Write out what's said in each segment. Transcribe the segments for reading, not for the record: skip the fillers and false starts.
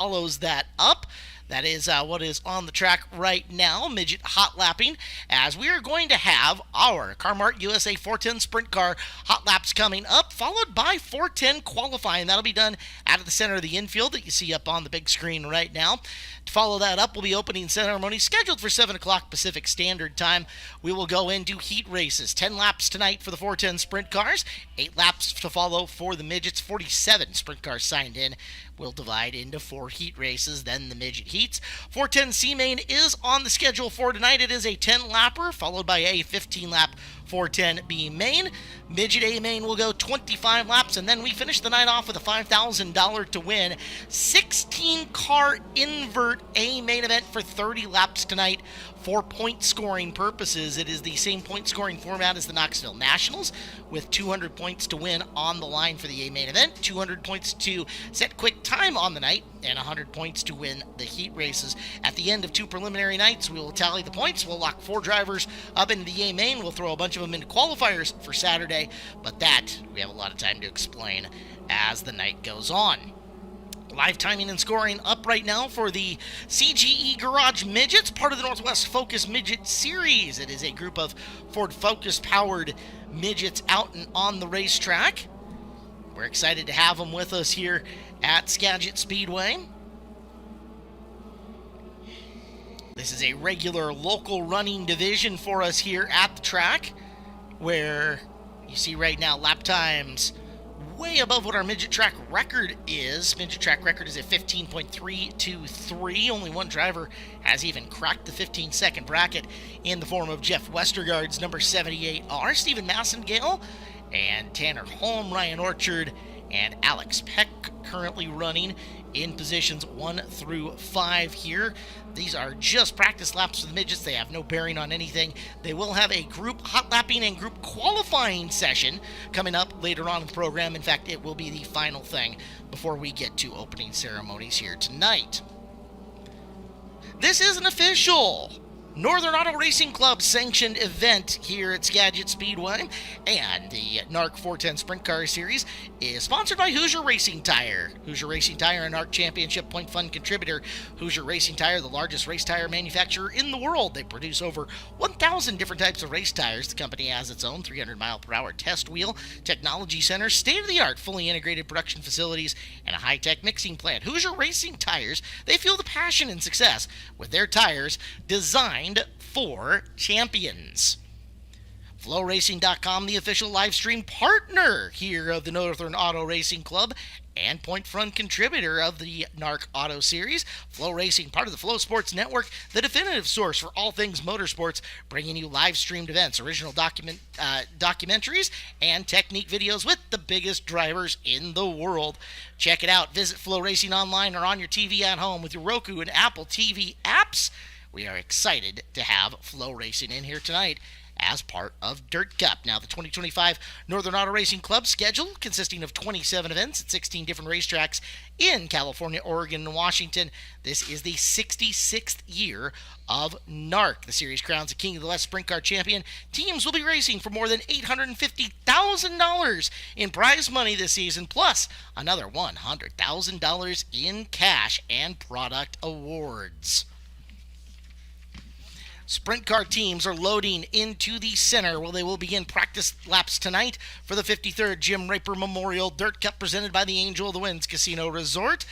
follows that up. That is what is on the track right now, midget hot lapping, as we are going to have our Car-Mart USA 410 Sprint Car hot laps coming up, followed by 410 qualifying. That'll be done out of the center of the infield that you see up on the big screen right now. To follow that up will be opening ceremony scheduled for 7 o'clock Pacific Standard Time. We will go into heat races. 10 laps tonight for the 410 Sprint Cars, 8 laps to follow for the midgets. 47 Sprint Cars signed in. We'll divide into 4 heat races, then the midget heats. 410 C-Main is on the schedule for tonight. It is a 10-lapper, followed by a 15-lap 410 B-Main. Midget A-Main will go 25 laps, and then we finish the night off with a $5,000 to win. 16-car invert A-Main event for 30 laps tonight. For point scoring purposes, it is the same point scoring format as the Knoxville Nationals, with 200 points to win on the line for the A-Main event, 200 points to set quick time on the night, and 100 points to win the heat races. At the end of 2 preliminary nights, we will tally the points. We'll lock 4 drivers up into the A-Main. We'll throw a bunch of them into qualifiers for Saturday, but that we have a lot of time to explain as the night goes on. Live timing and scoring up right now for the CGE Garage Midgets, part of the Northwest Focus Midget Series. It is a group of Ford Focus-powered midgets out and on the racetrack. We're excited to have them with us here at Skagit Speedway. This is a regular local running division for us here at the track, where you see right now lap times way above what our midget track record is. Midget track record is at 15.323. Only one driver has even cracked the 15-second bracket in the form of Jeff Westergaard's number 78R, Stephen Massengale, and Tanner Holm, Ryan Orchard, and Alex Peck currently running in positions 1 through 5 here. These are just practice laps for the midgets. They have no bearing on anything. They will have a group hot lapping and group qualifying session coming up later on in the program. In fact, it will be the final thing before we get to opening ceremonies here tonight. This is an official Northern Auto Racing Club sanctioned event here at Skagit Speedway, and the NARC 410 Sprint Car Series is sponsored by Hoosier Racing Tire. Hoosier Racing Tire, a NARC Championship Point Fund contributor. Hoosier Racing Tire, the largest race tire manufacturer in the world. They produce over 1,000 different types of race tires. The company has its own 300-mile-per-hour test wheel, technology center, state-of-the-art, fully integrated production facilities, and a high-tech mixing plant. Hoosier Racing Tires, they feel the passion and success with their tires designed for champions. FloRacing.com, the official live stream partner here of the Northern Auto Racing Club and Point Front contributor of the NARC Auto Series. FloRacing, part of the Flow Sports Network, the definitive source for all things motorsports, bringing you live streamed events, original documentaries, and technique videos with the biggest drivers in the world. Check it out. Visit FloRacing online or on your TV at home with your Roku and Apple TV apps. We are excited to have FloRacing in here tonight as part of Dirt Cup. Now, the 2025 Northern Auto Racing Club schedule, consisting of 27 events at 16 different racetracks in California, Oregon, and Washington. This is the 66th year of NARC. The series crowns a King of the West Sprint Car champion. Teams will be racing for more than $850,000 in prize money this season, plus another $100,000 in cash and product awards. Sprint car teams are loading into the center where they will begin practice laps tonight for the 53rd Jim Raper Memorial Dirt Cup presented by the Angel of the Winds Casino Resort.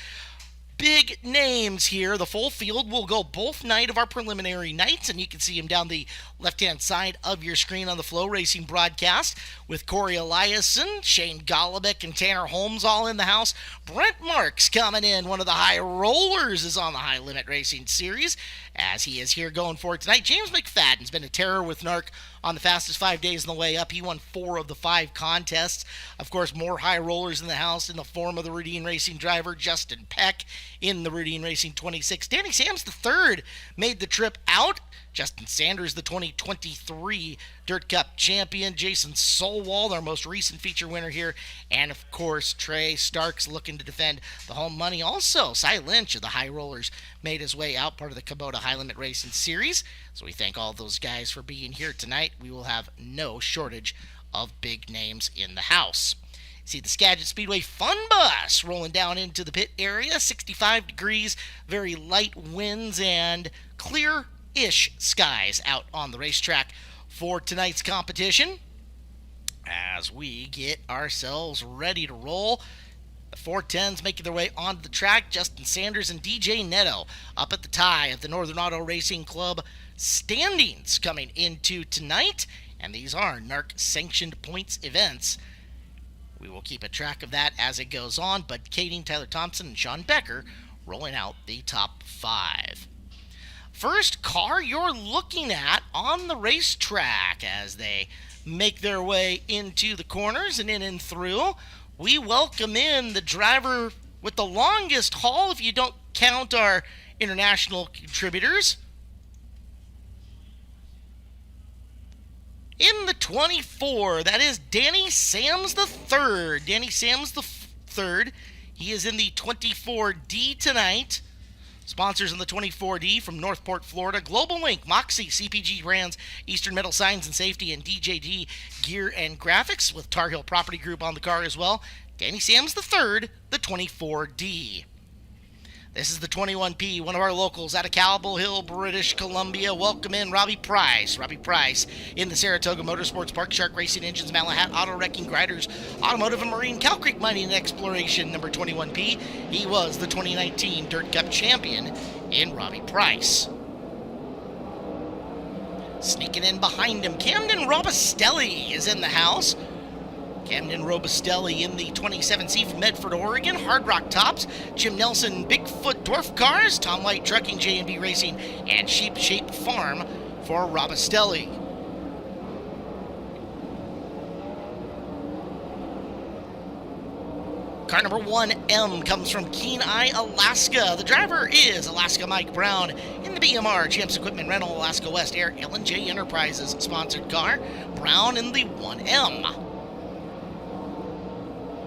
Big names here. The full field will go both night of our preliminary nights, and you can see them down the left-hand side of your screen on the Flow Racing broadcast with Corey Eliason, Shane Golobic, and Tanner Holmes all in the house. Brent Marks coming in. One of the high rollers is on the High Limit Racing Series, as he is here going for it tonight. James McFadden's been a terror with NARC on the fastest 5 days on the way up. He won 4 of the 5 contests. Of course, more high rollers in the house in the form of the Rudine Racing driver, Justin Peck, in the Rudine Racing 26. Danny Sams III made the trip out. Justin Sanders, the 2023 Dirt Cup champion. Jason Solwald, our most recent feature winner here. And, of course, Trey Starks looking to defend the home money. Also, Cy Lynch of the High Rollers made his way out, part of the Kubota High Limit Racing Series. So we thank all those guys for being here tonight. We will have no shortage of big names in the house. See the Skagit Speedway Fun Bus rolling down into the pit area. 65 degrees, very light winds, and clear-ish skies out on the racetrack for tonight's competition. As we get ourselves ready to roll, the 410s making their way onto the track. Justin Sanders and DJ Netto up at the tie of the Northern Auto Racing Club standings coming into tonight. And these are NARC sanctioned points events. We will keep a track of that as it goes on. But Kading, Tyler Thompson, and Sean Becker rolling out the top 5. First car you're looking at on the racetrack as they make their way into the corners and in and through. We welcome in the driver with the longest haul, if you don't count our international contributors. In the 24, that is Danny Sams III. Danny Sams III. He is in the 24D tonight. Sponsors in the 24D from Northport, Florida: Global Link, Moxie, CPG Brands, Eastern Metal Signs and Safety, and DJD Gear and Graphics, with Tar Heel Property Group on the car as well. Danny Sams III, the 24D. This is the 21P, one of our locals out of Cobble Hill, British Columbia. Welcome in Robbie Price. Robbie Price in the Saratoga Motorsports, Park Shark Racing Engines, Malahat Auto Wrecking, Grinders, Automotive and Marine, Cow Creek Mining and Exploration, number 21P. He was the 2019 Dirt Cup champion in Robbie Price. Sneaking in behind him, Camden Robustelli is in the house. Camden Robustelli in the 27C from Medford, Oregon. Hard Rock Tops, Jim Nelson Bigfoot Dwarf Cars, Tom White Trucking, J&B Racing, and Sheep Shape Farm for Robustelli. Car number 1M comes from Kenai, Alaska. The driver is Alaska Mike Brown in the BMR Champs Equipment Rental Alaska West Air L&J Enterprises sponsored car. Brown in the 1M.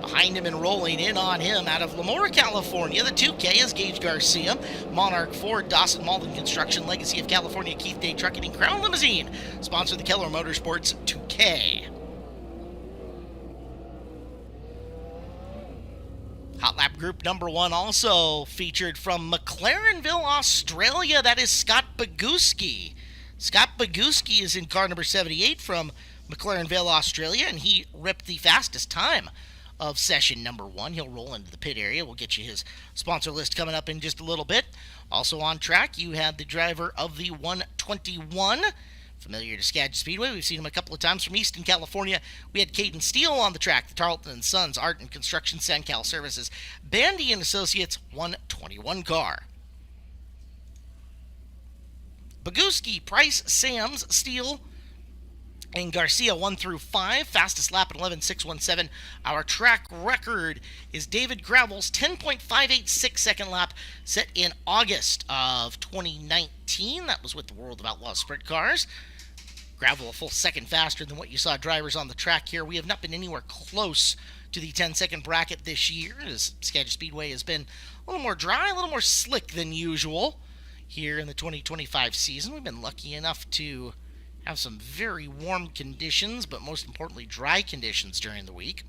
Behind him and rolling in on him out of Lamora, California, the 2K is Gage Garcia, Monarch Ford, Dawson Malden Construction, Legacy of California, Keith Day Trucking, and Crown Limousine sponsor the Keller Motorsports 2K. Hot Lap Group number 1 also featured from McLarenville, Australia. That is Scott Boguski. Scott Boguski is in car number 78 from McLarenville, Australia, and he ripped the fastest time of session number 1. He'll roll into the pit area. We'll get you his sponsor list coming up in just a little bit. Also on track, you have the driver of the 121, familiar to Skagit Speedway. We've seen him a couple of times from Easton, California. We had Caden Steele on the track, the Tarleton & Sons Art and Construction Sancal Services Bandy & Associates 121 car. Boguski, Price, Sams, Steele, and Garcia 1 through 5. Fastest lap at 11.617. Our track record is David Gravel's 10.586 second lap, set in August of 2019. That was with the World of Outlaw Sprint Cars. Gravel a full second faster than what you saw drivers on the track here. We have not been anywhere close to the 10-second bracket this year, as Skagit Speedway has been a little more dry, a little more slick than usual here in the 2025 season. We've been lucky enough to have some very warm conditions, but most importantly, dry conditions during the week.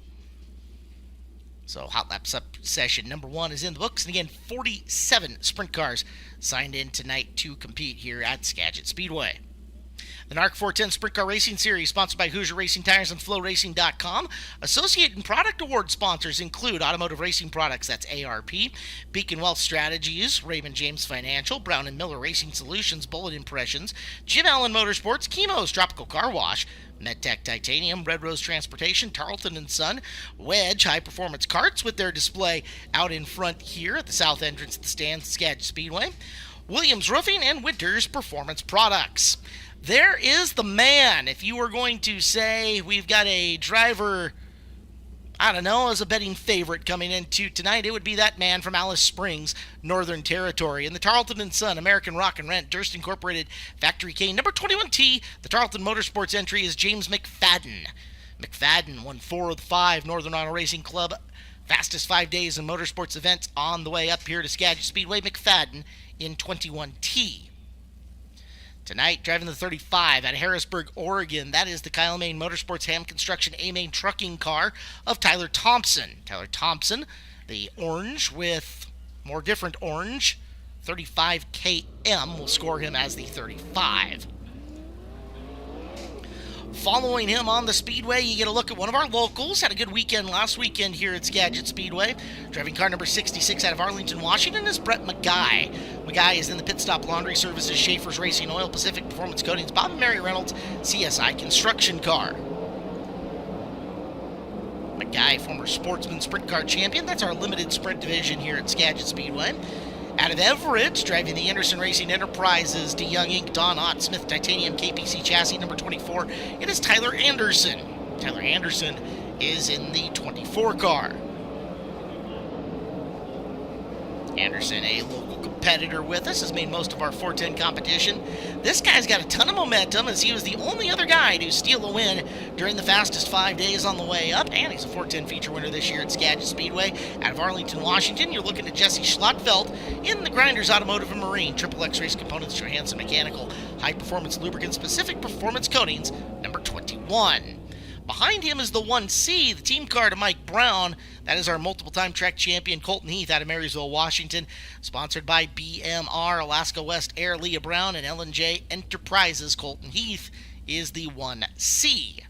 So Hot Lap session number 1 is in the books. And again, 47 sprint cars signed in tonight to compete here at Skagit Speedway. The NARC 410 Sprint Car Racing Series, sponsored by Hoosier Racing Tires and FloRacing.com. Associate and product award sponsors include Automotive Racing Products, that's ARP, Beacon Wealth Strategies, Raymond James Financial, Brown & Miller Racing Solutions, Bullet Impressions, Jim Allen Motorsports, Chemo's Tropical Car Wash, MedTech Titanium, Red Rose Transportation, Tarleton & Son, Wedge High Performance Carts with their display out in front here at the south entrance of the stand, Skagit Speedway, Williams Roofing, and Winters Performance Products. There is the man. If you were going to say we've got a driver, I don't know, as a betting favorite coming into tonight, it would be that man from Alice Springs, Northern Territory. In the Tarleton & Son, American Rock and Rent, Durst Incorporated, Factory Cane, number 21T, the Tarleton Motorsports entry is James McFadden. McFadden won 4 of the 5 Northern Auto Racing Club fastest 5 days in motorsports events on the way up here to Skagit Speedway. McFadden in 21T. Tonight, driving the 35 at Harrisburg, Oregon. That is the Kyle Main Motorsports Ham Construction A-Main trucking car of Tyler Thompson. Tyler Thompson, the orange with more different orange, 35 KM will score him as the 35. Following him on the Speedway, you get a look at one of our locals. Had a good weekend last weekend here at Skagit Speedway. Driving car number 66 out of Arlington, Washington is Brett McGuy. McGuy is in the Pit Stop Laundry Services, Schaefer's Racing Oil, Pacific Performance Coatings, Bob and Mary Reynolds, CSI Construction Car. McGuy, former Sportsman Sprint Car Champion. That's our limited sprint division here at Skagit Speedway. Out of Everett, driving the Anderson Racing Enterprises, DeYoung Inc., Don Ott, Smith Titanium, KPC Chassis number 24, it is Tyler Anderson. Tyler Anderson is in the 24 car. Anderson, a local competitor with us, has made most of our 410 competition. This guy's got a ton of momentum as he was the only other guy to steal a win during the fastest 5 days on the way up, and he's a 410 feature winner this year at Skagit Speedway. Out of Arlington, Washington, you're looking at Jesse Schlotfeld in the Grinders Automotive and Marine, Triple X Race Components, Johansson Mechanical, High Performance Lubricants, Pacific Performance Coatings, number 21. Behind him is the 1C, the team car to Mike Brown. That is our multiple-time track champion, Colton Heath, out of Marysville, Washington. Sponsored by BMR, Alaska West Air, Leah Brown, and L&J Enterprises. Colton Heath is the 1C.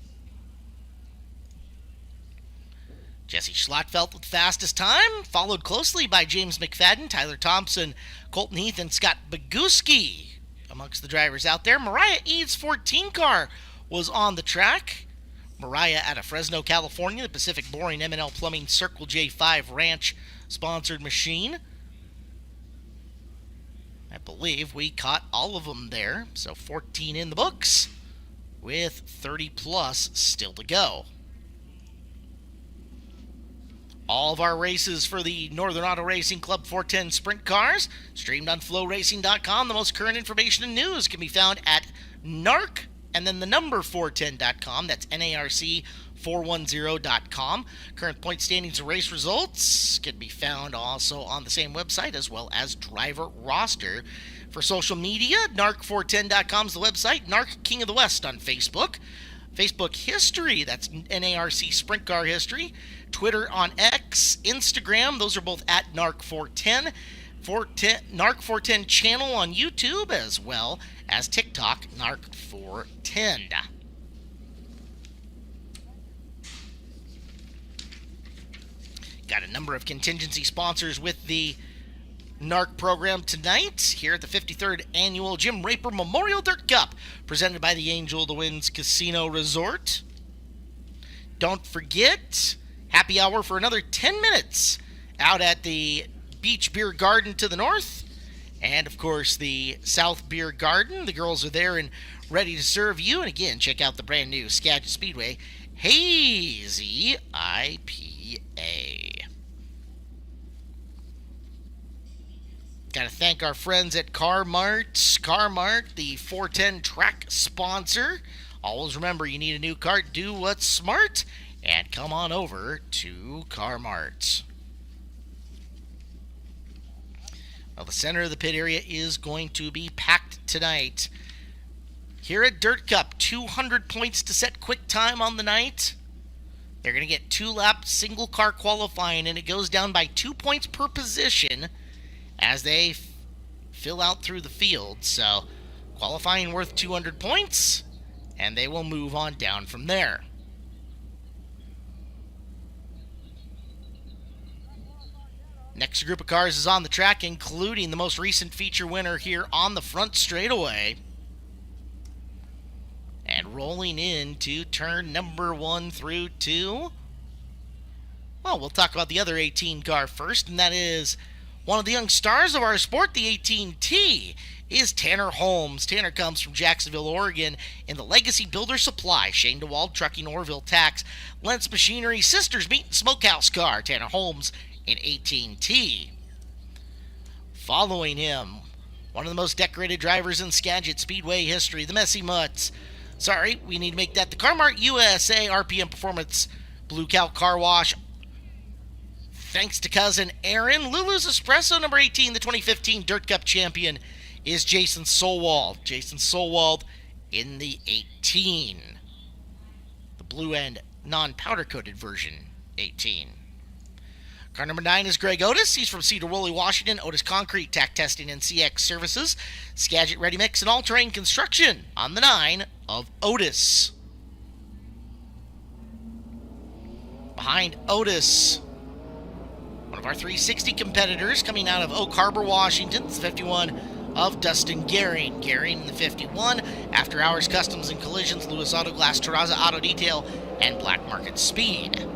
Jesse Schlotfeld with fastest time, followed closely by James McFadden, Tyler Thompson, Colton Heath, and Scott Boguski amongst the drivers out there. Mariah Eads' 14 car was on the track. Mariah out of Fresno, California, the Pacific Boring M&L Plumbing Circle J5 Ranch sponsored machine. I believe we caught all of them there, so 14 in the books with 30 plus still to go. All of our races for the Northern Auto Racing Club 410 Sprint Cars, streamed on FloRacing.com. The most current information and news can be found at NARC and then the number 410.com. That's NARC 410.com. Current point standings and race results can be found also on the same website, as well as driver roster. For social media, NARC410.com is the website. NARC King of the West on Facebook. Facebook history, that's NARC Sprint Car History. Twitter on X, Instagram, those are both at NARC410. NARC410 channel on YouTube, as well as TikTok, NARC410. Got a number of contingency sponsors with the NARC program tonight here at the 53rd Annual Jim Raper Memorial Dirt Cup, presented by the Angel of the Winds Casino Resort. Don't forget, happy hour for another 10 minutes out at the Beach Beer Garden to the north, and of course the South Beer Garden. The girls are there and ready to serve you. And again, check out the brand new Skagit Speedway Hazy IPA. Got to thank our friends at CarMart. CarMart, the 410 track sponsor. Always remember, you need a new cart, do what's smart, and come on over to CarMart. Well, the center of the pit area is going to be packed tonight. Here at Dirt Cup, 200 points to set quick time on the night. They're going to get 2-lap single car qualifying, and it goes down by 2 points per position as they fill out through the field. So, qualifying worth 200 points, and they will move on down from there. Next group of cars is on the track, including the most recent feature winner here on the front straightaway. And rolling into turn number 1 through 2. Well, we'll talk about the other 18 car first, and that is one of the young stars of our sport, the 18T, is Tanner Holmes. Tanner comes from Jacksonville, Oregon, in the Legacy Builder Supply, Shane DeWald Trucking, Orville Tax, Lentz Machinery, Sisters Meat and Smokehouse car. Tanner Holmes in 18T. Following him, one of the most decorated drivers in Skagit Speedway history, the Messy Mutts. Sorry, we need to make that the CarMart USA RPM Performance Blue Cow Car Wash. Thanks to cousin Aaron. Lulu's Espresso number 18, the 2015 Dirt Cup champion is Jason Solwald. Jason Solwald in the 18. The blue and non-powder coated version 18. Car number 9 is Greg Otis. He's from Cedar Woolley, Washington. Otis Concrete, Tack Testing, and CX Services. Skagit Ready Mix and All-Terrain Construction on the 9 of Otis. Behind Otis, one of our 360 competitors coming out of Oak Harbor, Washington. It's 51 of Dustin Gehring. Gehring in the 51. After Hours Customs and Collisions, Lewis Auto Glass, Terraza Auto Detail, and Black Market Speed.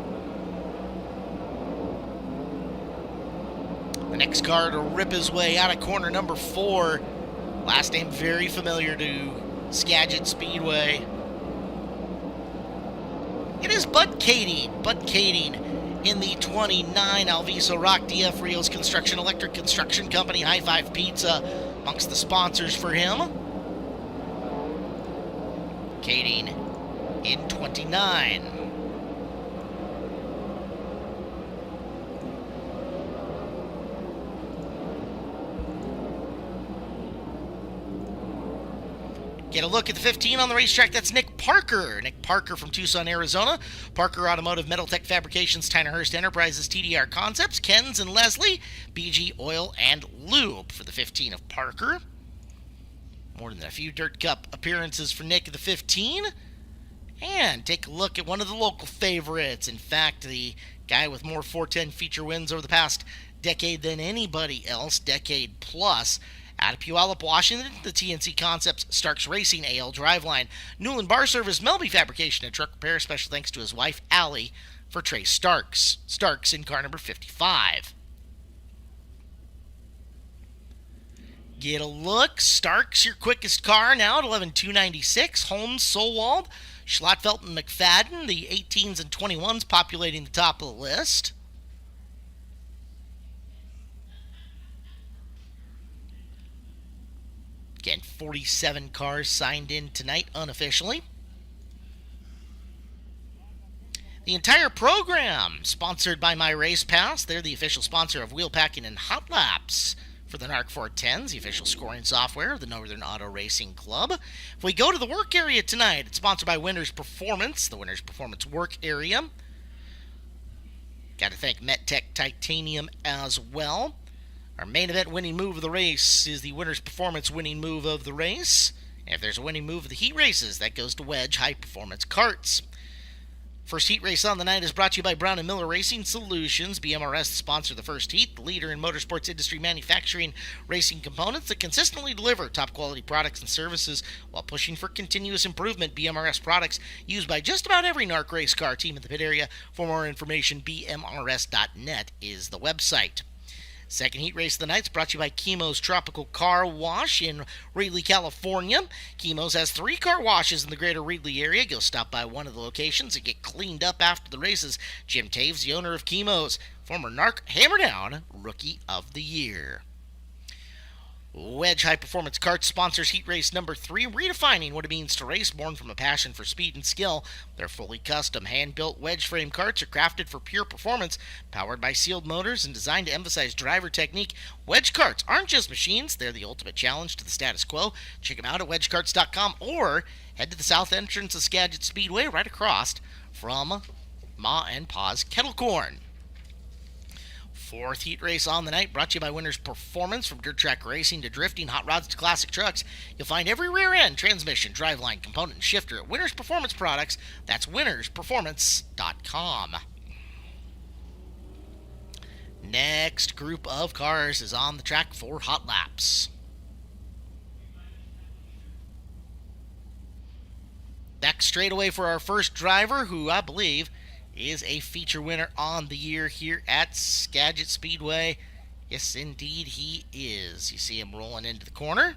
The next car to rip his way out of corner number 4. Last name very familiar to Skagit Speedway. It is Bud Kading. Bud Kading in the 29. Alviso Rock, DF Rios Construction, Electric Construction Company, High Five Pizza amongst the sponsors for him. Kading in 29. Get a look at the 15 on the racetrack. That's Nick Parker. Nick Parker from Tucson, Arizona. Parker Automotive, Metal Tech Fabrications, Tyner-Hurst Enterprises, TDR Concepts, Ken's and Leslie, BG Oil and Lube for the 15 of Parker. More than a few Dirt Cup appearances for Nick at the 15. And take a look at one of the local favorites. In fact, the guy with more 410 feature wins over the past decade than anybody else, decade plus. Out of Puyallup, Washington, the TNC Concepts, Starks Racing, AL Driveline, Newland Bar Service, Melby Fabrication, and Truck Repair. Special thanks to his wife, Allie, for Trey Starks. Starks in car number 55. Get a look. Starks, your quickest car now at 11,296. Holmes, Solwald, Schlattfelt, and McFadden, the 18s and 21s populating the top of the list. Again, 47 cars signed in tonight unofficially. The entire program sponsored by My Race Pass. They're the official sponsor of Wheel Packing and Hot Laps for the NARC 410s, the official scoring software of the Northern Auto Racing Club. If we go to the work area tonight, it's sponsored by Winners Performance, the Winners Performance work area. Got to thank MetTech Titanium as well. Our main event winning move of the race is the Winners Performance winning move of the race. And if there's a winning move of the heat races, that goes to Wedge High Performance Karts. First heat race on the night is brought to you by Brown & Miller Racing Solutions. BMRS, the sponsor of the first heat, the leader in motorsports industry manufacturing racing components that consistently deliver top quality products and services while pushing for continuous improvement. BMRS products used by just about every NARC race car team in the pit area. For more information, bmrs.net is the website. Second heat race of the night is brought to you by Chemo's Tropical Car Wash in Reedley, California. Chemo's has 3 car washes in the greater Reedley area. Go stop by one of the locations and get cleaned up after the races. Jim Taves, the owner of Chemo's, former NARC Hammerdown Rookie of the Year. Wedge High Performance Karts sponsors heat race number 3, redefining what it means to race, born from a passion for speed and skill. Their fully custom, hand-built wedge frame karts are crafted for pure performance, powered by sealed motors, and designed to emphasize driver technique. Wedge karts aren't just machines, they're the ultimate challenge to the status quo. Check them out at wedgekarts.com or head to the south entrance of Skagit Speedway right across from Ma and Pa's Kettle Corn. Fourth heat race on the night, brought to you by Winners Performance. From dirt track racing to drifting, hot rods to classic trucks, you'll find every rear end, transmission, driveline, component, and shifter at Winners Performance Products. That's winnersperformance.com. Next group of cars is on the track for hot laps. Back straight away for our first driver, who I believe is a feature winner on the year here at Skagit Speedway. Yes, indeed, he is. You see him rolling into the corner.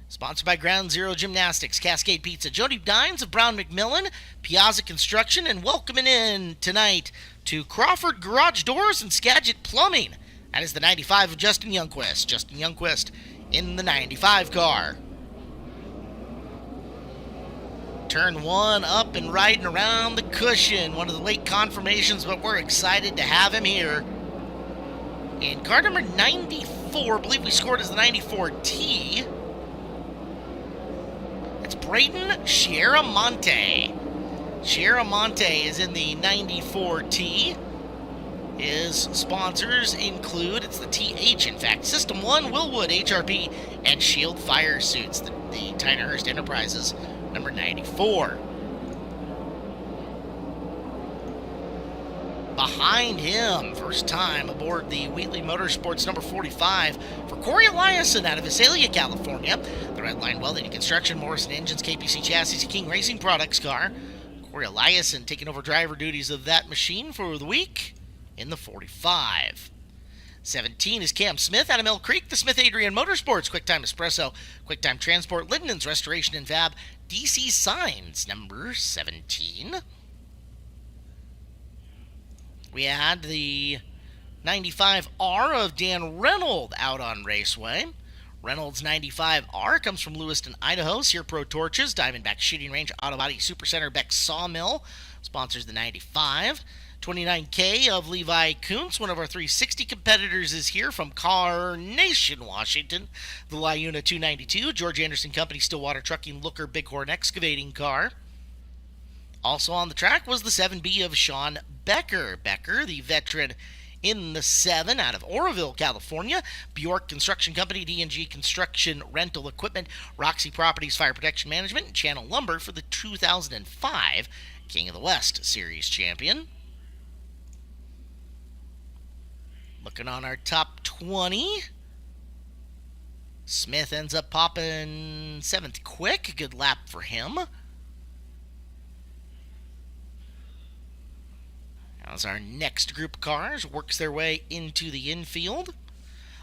Sponsored by Ground Zero Gymnastics, Cascade Pizza, Jody Dines of Brown McMillan, Piazza Construction, and welcoming in tonight to Crawford Garage Doors and Skagit Plumbing. That is the 95 of Justin Youngquist. Justin Youngquist in the 95 car. Turn 1 up and riding around the cushion. One of the late confirmations, but we're excited to have him here. In car number 94, I believe we scored as the 94T. It's Braden Chiaramonte. Chiaramonte is in the 94T. His sponsors include, it's the TH, in fact, System 1, Willwood, HRP, and Shield Fire Suits, the Tynerhurst Enterprises, number 94. Behind him, first time aboard the Wheatley Motorsports number 45 for Corey Eliason out of Visalia, California. The Redline Welding Construction, Morrison Engines, KPC Chassis, King Racing Products car. Corey Eliason taking over driver duties of that machine for the week in the 45. 17 is Cam Smith out of Mill Creek, the Smith Adrian Motorsports, QuickTime Espresso, QuickTime Transport, Linden's Restoration and Fab, DC Signs, number 17. We had the 95R of Dan Reynolds out on Raceway. Reynolds 95R comes from Lewiston, Idaho. Sear Pro Torches, Diamondback Shooting Range, Auto Body Supercenter, Beck Sawmill sponsors the 95. 29K of Levi Kuntz, one of our 360 competitors, is here from Carnation, Washington. The Liuna 292, George Anderson Company, Stillwater Trucking, Looker, Bighorn Excavating car. Also on the track was the 7B of Sean Becker. Becker, the veteran in the 7 out of Oroville, California. Bjork Construction Company, D&G Construction Rental Equipment, Roxy Properties Fire Protection Management, and Channel Lumber for the 2005 King of the West Series champion. Looking on our top 20. Smith ends up popping 7th quick. Good lap for him. As our next group of cars works their way into the infield.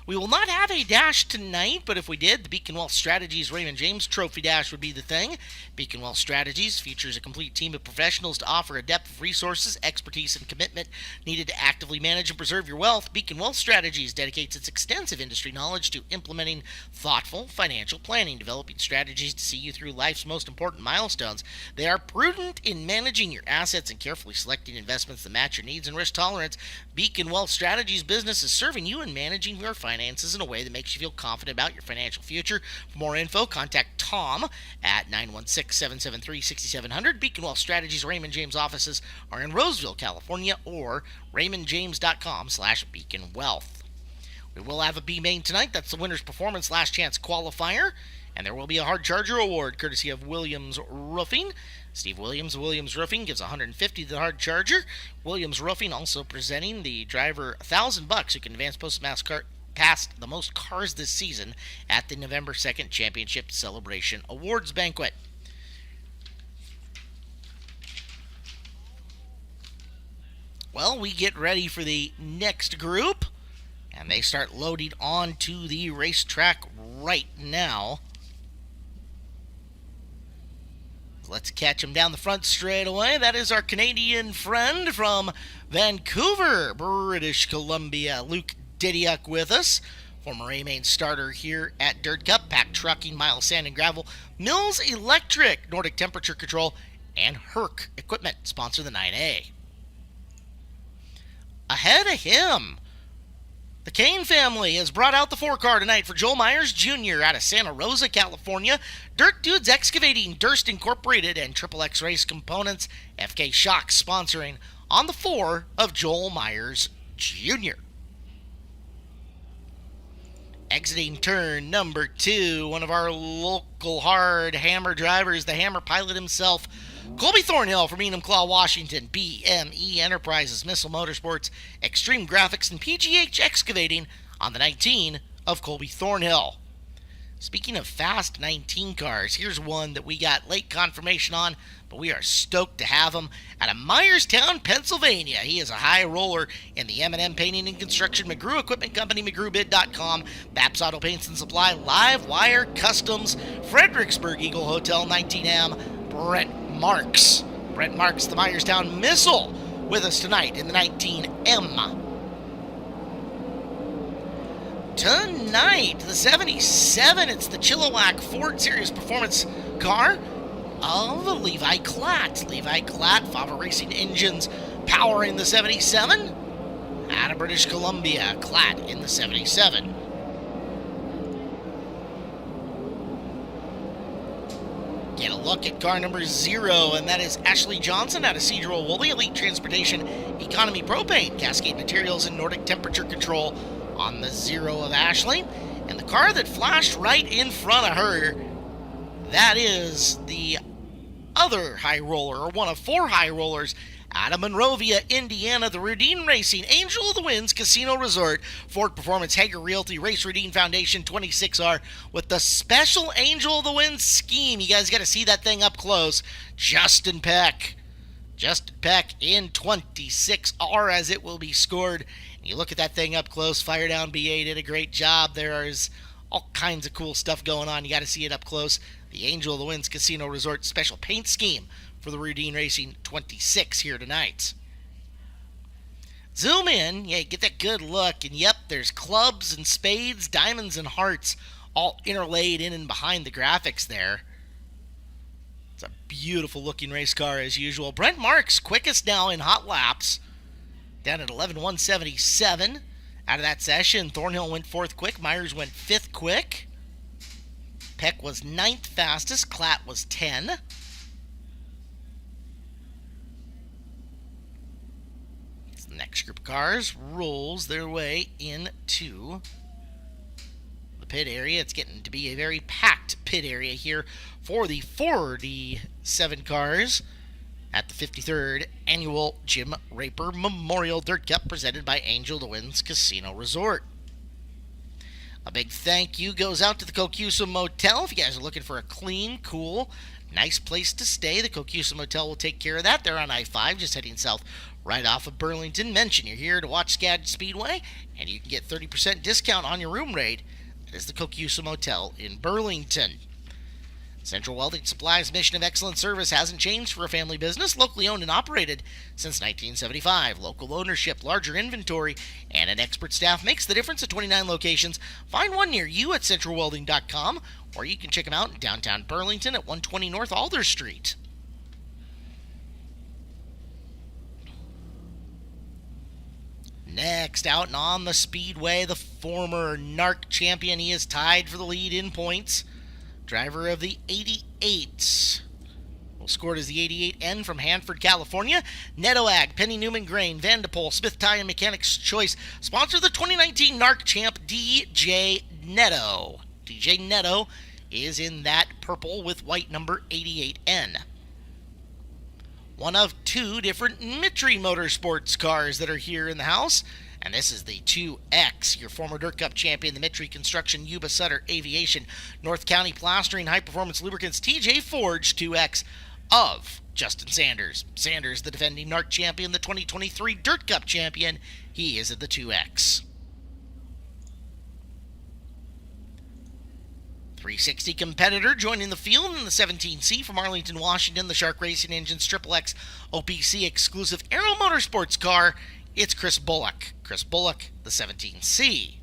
We will not have a dash tonight, but if we did, the Beacon Wealth Strategies Raymond James Trophy Dash would be the thing. Beacon Wealth Strategies features a complete team of professionals to offer a depth of resources, expertise, and commitment needed to actively manage and preserve your wealth. Beacon Wealth Strategies dedicates its extensive industry knowledge to implementing thoughtful financial planning, developing strategies to see you through life's most important milestones. They are prudent in managing your assets and carefully selecting investments that match your needs and risk tolerance. Beacon Wealth Strategies business is serving you and managing your finances in a way that makes you feel confident about your financial future. For more info, contact Tom at 916-773-6700. Beacon Wealth Strategies Raymond James offices are in Roseville, California, or raymondjames.com/beaconwealth. We will have a B main tonight. That's the Winner's Performance Last Chance Qualifier. And there will be a Hard Charger Award courtesy of Williams Roofing. Steve Williams of Williams Roofing gives $150 to the Hard Charger. Williams Roofing also presenting the driver $1,000 who can advance past the most cars this season at the November 2nd Championship Celebration Awards Banquet. Well, we get ready for the next group, and they start loading onto the racetrack right now. Let's catch him down the front straight away. That is our Canadian friend from Vancouver, British Columbia, Luke Didiuk with us. Former A-Main starter here at Dirt Cup, Pack Trucking, Miles Sand and Gravel, Mills Electric, Nordic Temperature Control, and Herc Equipment sponsor the 9A. Ahead of him, the Kane family has brought out the 4-car tonight for Joel Myers Jr. out of Santa Rosa, California. Dirt Dudes Excavating, Durst Incorporated, and Triple X Race Components, FK Shocks sponsoring on the 4 of Joel Myers Jr. Exiting turn number 2, one of our local hard hammer drivers, the hammer pilot himself, Colby Thornhill from Enumclaw, Washington, BME Enterprises, Missile Motorsports, Extreme Graphics, and PGH Excavating on the 19 of Colby Thornhill. Speaking of fast 19 cars, here's one that we got late confirmation on, but we are stoked to have him out of Myerstown, Pennsylvania. He is a high roller in the M&M Painting and Construction, McGrew Equipment Company, McGrewBid.com, Baps Auto Paints and Supply, Live Wire Customs, Fredericksburg Eagle Hotel, 19M, Brent Marks. Brent Marks, the Myerstown Missile, with us tonight in the 19M. Tonight, the 77, it's the Chilliwack Ford Series Performance car of Levi Klatt. Levi Klatt, Fava Racing Engines powering the 77. Out of British Columbia, Klatt in the 77. Get a look at car number 0, and that is Ashley Johnson out of Cedral Woolley, Elite Transportation, Economy Propane, Cascade Materials, and Nordic Temperature Control on the 0 of Ashley. And the car that flashed right in front of her, that is the other high roller, or one of 4 high rollers, out of Monrovia, Indiana, the Rudine Racing Angel of the Winds Casino Resort, Ford Performance, Hager Realty, Race Rudine Foundation 26R with the special Angel of the Winds scheme. You guys got to see that thing up close. Justin Peck in 26R as it will be scored. And you look at that thing up close. Fire Down BA did a great job. There is all kinds of cool stuff going on. You got to see it up close. The Angel of the Winds Casino Resort special paint scheme for the Rudine Racing 26 here tonight. Zoom in, get that good look, and yep, there's clubs and spades, diamonds and hearts all interlaid in and behind the graphics there. It's a beautiful looking race car as usual. Brent Marks, quickest now in hot laps, down at 11:177 out of that session. Thornhill went 4th quick, Myers went 5th quick. Peck was 9th fastest, Klatt was 10. The next group of cars rolls their way into the pit area. It's getting to be a very packed pit area here for the 47 cars at the 53rd Annual Jim Raper Memorial Dirt Cup presented by Angel of the Winds Casino Resort. A big thank you goes out to the Kokusa Motel. If you guys are looking for a clean, cool, nice place to stay, the Kokusa Motel will take care of that. They're on I-5, just heading south right off of Burlington. Mention you're here to watch Skagit Speedway, and you can get 30% discount on your room rate. That is the Kokusa Motel in Burlington. Central Welding Supply's mission of excellent service hasn't changed for a family business, locally owned and operated since 1975. Local ownership, larger inventory, and an expert staff makes the difference at 29 locations. Find one near you at centralwelding.com, or you can check them out in downtown Burlington at 120 North Alder Street. Next, out and on the speedway, the former NARC champion. He is tied for the lead in points. Driver of the 88. Well, scored as the 88N from Hanford, California. Netto Ag, Penny Newman Grain, Vandepol, Smith Tire and Mechanics Choice. Sponsor the 2019 NARC champ, DJ Netto. DJ Netto is in that purple with white number 88N. One of 2 different Mitri Motorsports cars that are here in the house. And this is the 2X, your former Dirt Cup champion, the Mitri Construction, Yuba Sutter Aviation, North County Plastering, High Performance Lubricants, TJ Forge 2X of Justin Sanders. Sanders, the defending NARC champion, the 2023 Dirt Cup champion. He is at the 2X. 360 competitor joining the field in the 17C from Arlington, Washington, the Shark Racing Engines XXX OPC exclusive Aero Motorsports car. It's Chris Bullock. Chris Bullock, the 17C.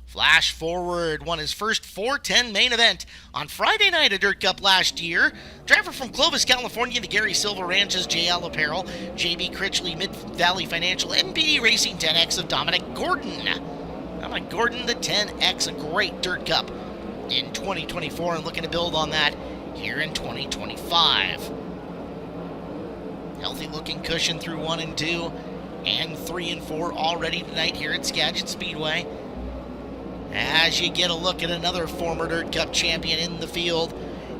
Flash forward, won his first 410 main event on Friday night at Dirt Cup last year. Driver from Clovis, California, the Gary Silva Ranches, JL Apparel, JB Critchley, Mid-Valley Financial, MPD Racing 10X of Dominic Gordon. Dominic Gordon, the 10X, a great Dirt Cup in 2024, and looking to build on that here in 2025. Healthy looking cushion through 1 and 2, and 3 and 4 already tonight here at Skagit Speedway. As you get a look at another former Dirt Cup champion in the field,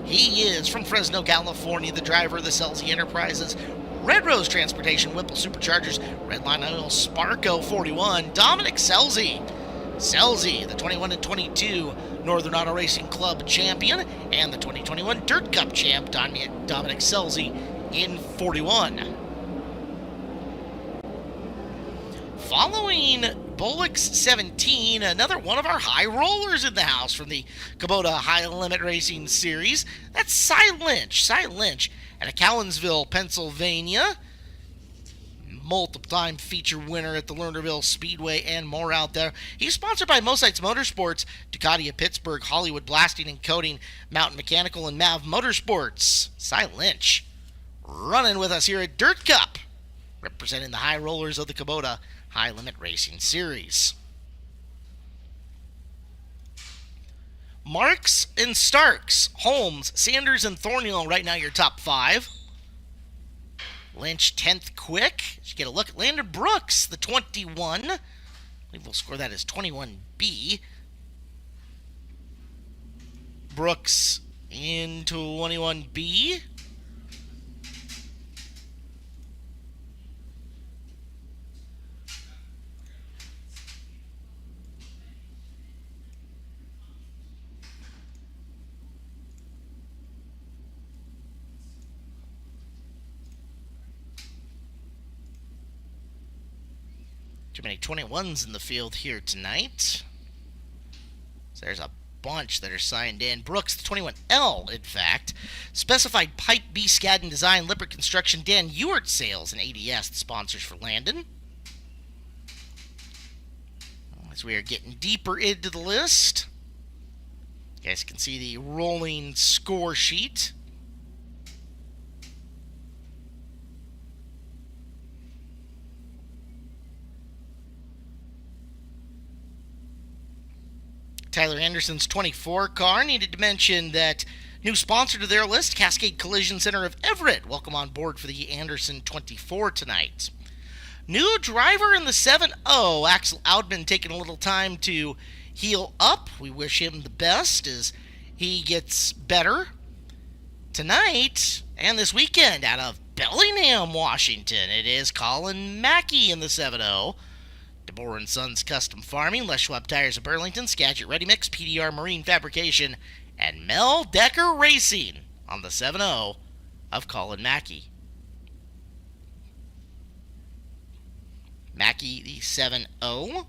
he is from Fresno, California, the driver of the Selzy Enterprises, Red Rose Transportation, Whipple Superchargers, Redline Oil, Sparco 41, Dominic Selzy. Selzy, the 21 and 22 Northern Auto Racing Club champion, and the 2021 Dirt Cup champ, Dominic Selzy, in 41. Following Bullock's 17, another one of our high rollers in the house from the Kubota High Limit Racing Series. That's Cy Lynch. Cy Lynch out of Cowansville, Pennsylvania. Multiple-time feature winner at the Lernerville Speedway and more out there. He's sponsored by Mosites Motorsports, Ducati of Pittsburgh, Hollywood Blasting and Coating, Mountain Mechanical, and MAV Motorsports. Cy Lynch running with us here at Dirt Cup, representing the high rollers of the Kubota High Limit Racing Series. Marks and Starks, Holmes, Sanders, and Thornhill right now your top 5. Lynch 10th quick. You get a look at Landon Brooks, the 21. I believe we'll score that as 21B. Brooks in 21B. Too many 21s in the field here tonight. So there's a bunch that are signed in. Brooks, the 21L, in fact. Specified Pipe B Skadden Design, Lippert Construction, Dan Ewart Sales, and ADS, the sponsors for Landon. As we are getting deeper into the list, you guys can see the rolling score sheet. Tyler Anderson's 24 car. Needed to mention that new sponsor to their list, Cascade Collision Center of Everett. Welcome on board for the Anderson 24 tonight. New driver in the 7-0, Axel Oudman, taking a little time to heal up. We wish him the best as he gets better tonight and this weekend out of Bellingham, Washington. It is Colin Mackey in the 7-0. DeBoer & Sons Custom Farming, Les Schwab Tires of Burlington, Skagit Ready Mix, PDR Marine Fabrication, and Mel Decker Racing on the 7-0 of Colin Mackey. Mackey, the 7-0.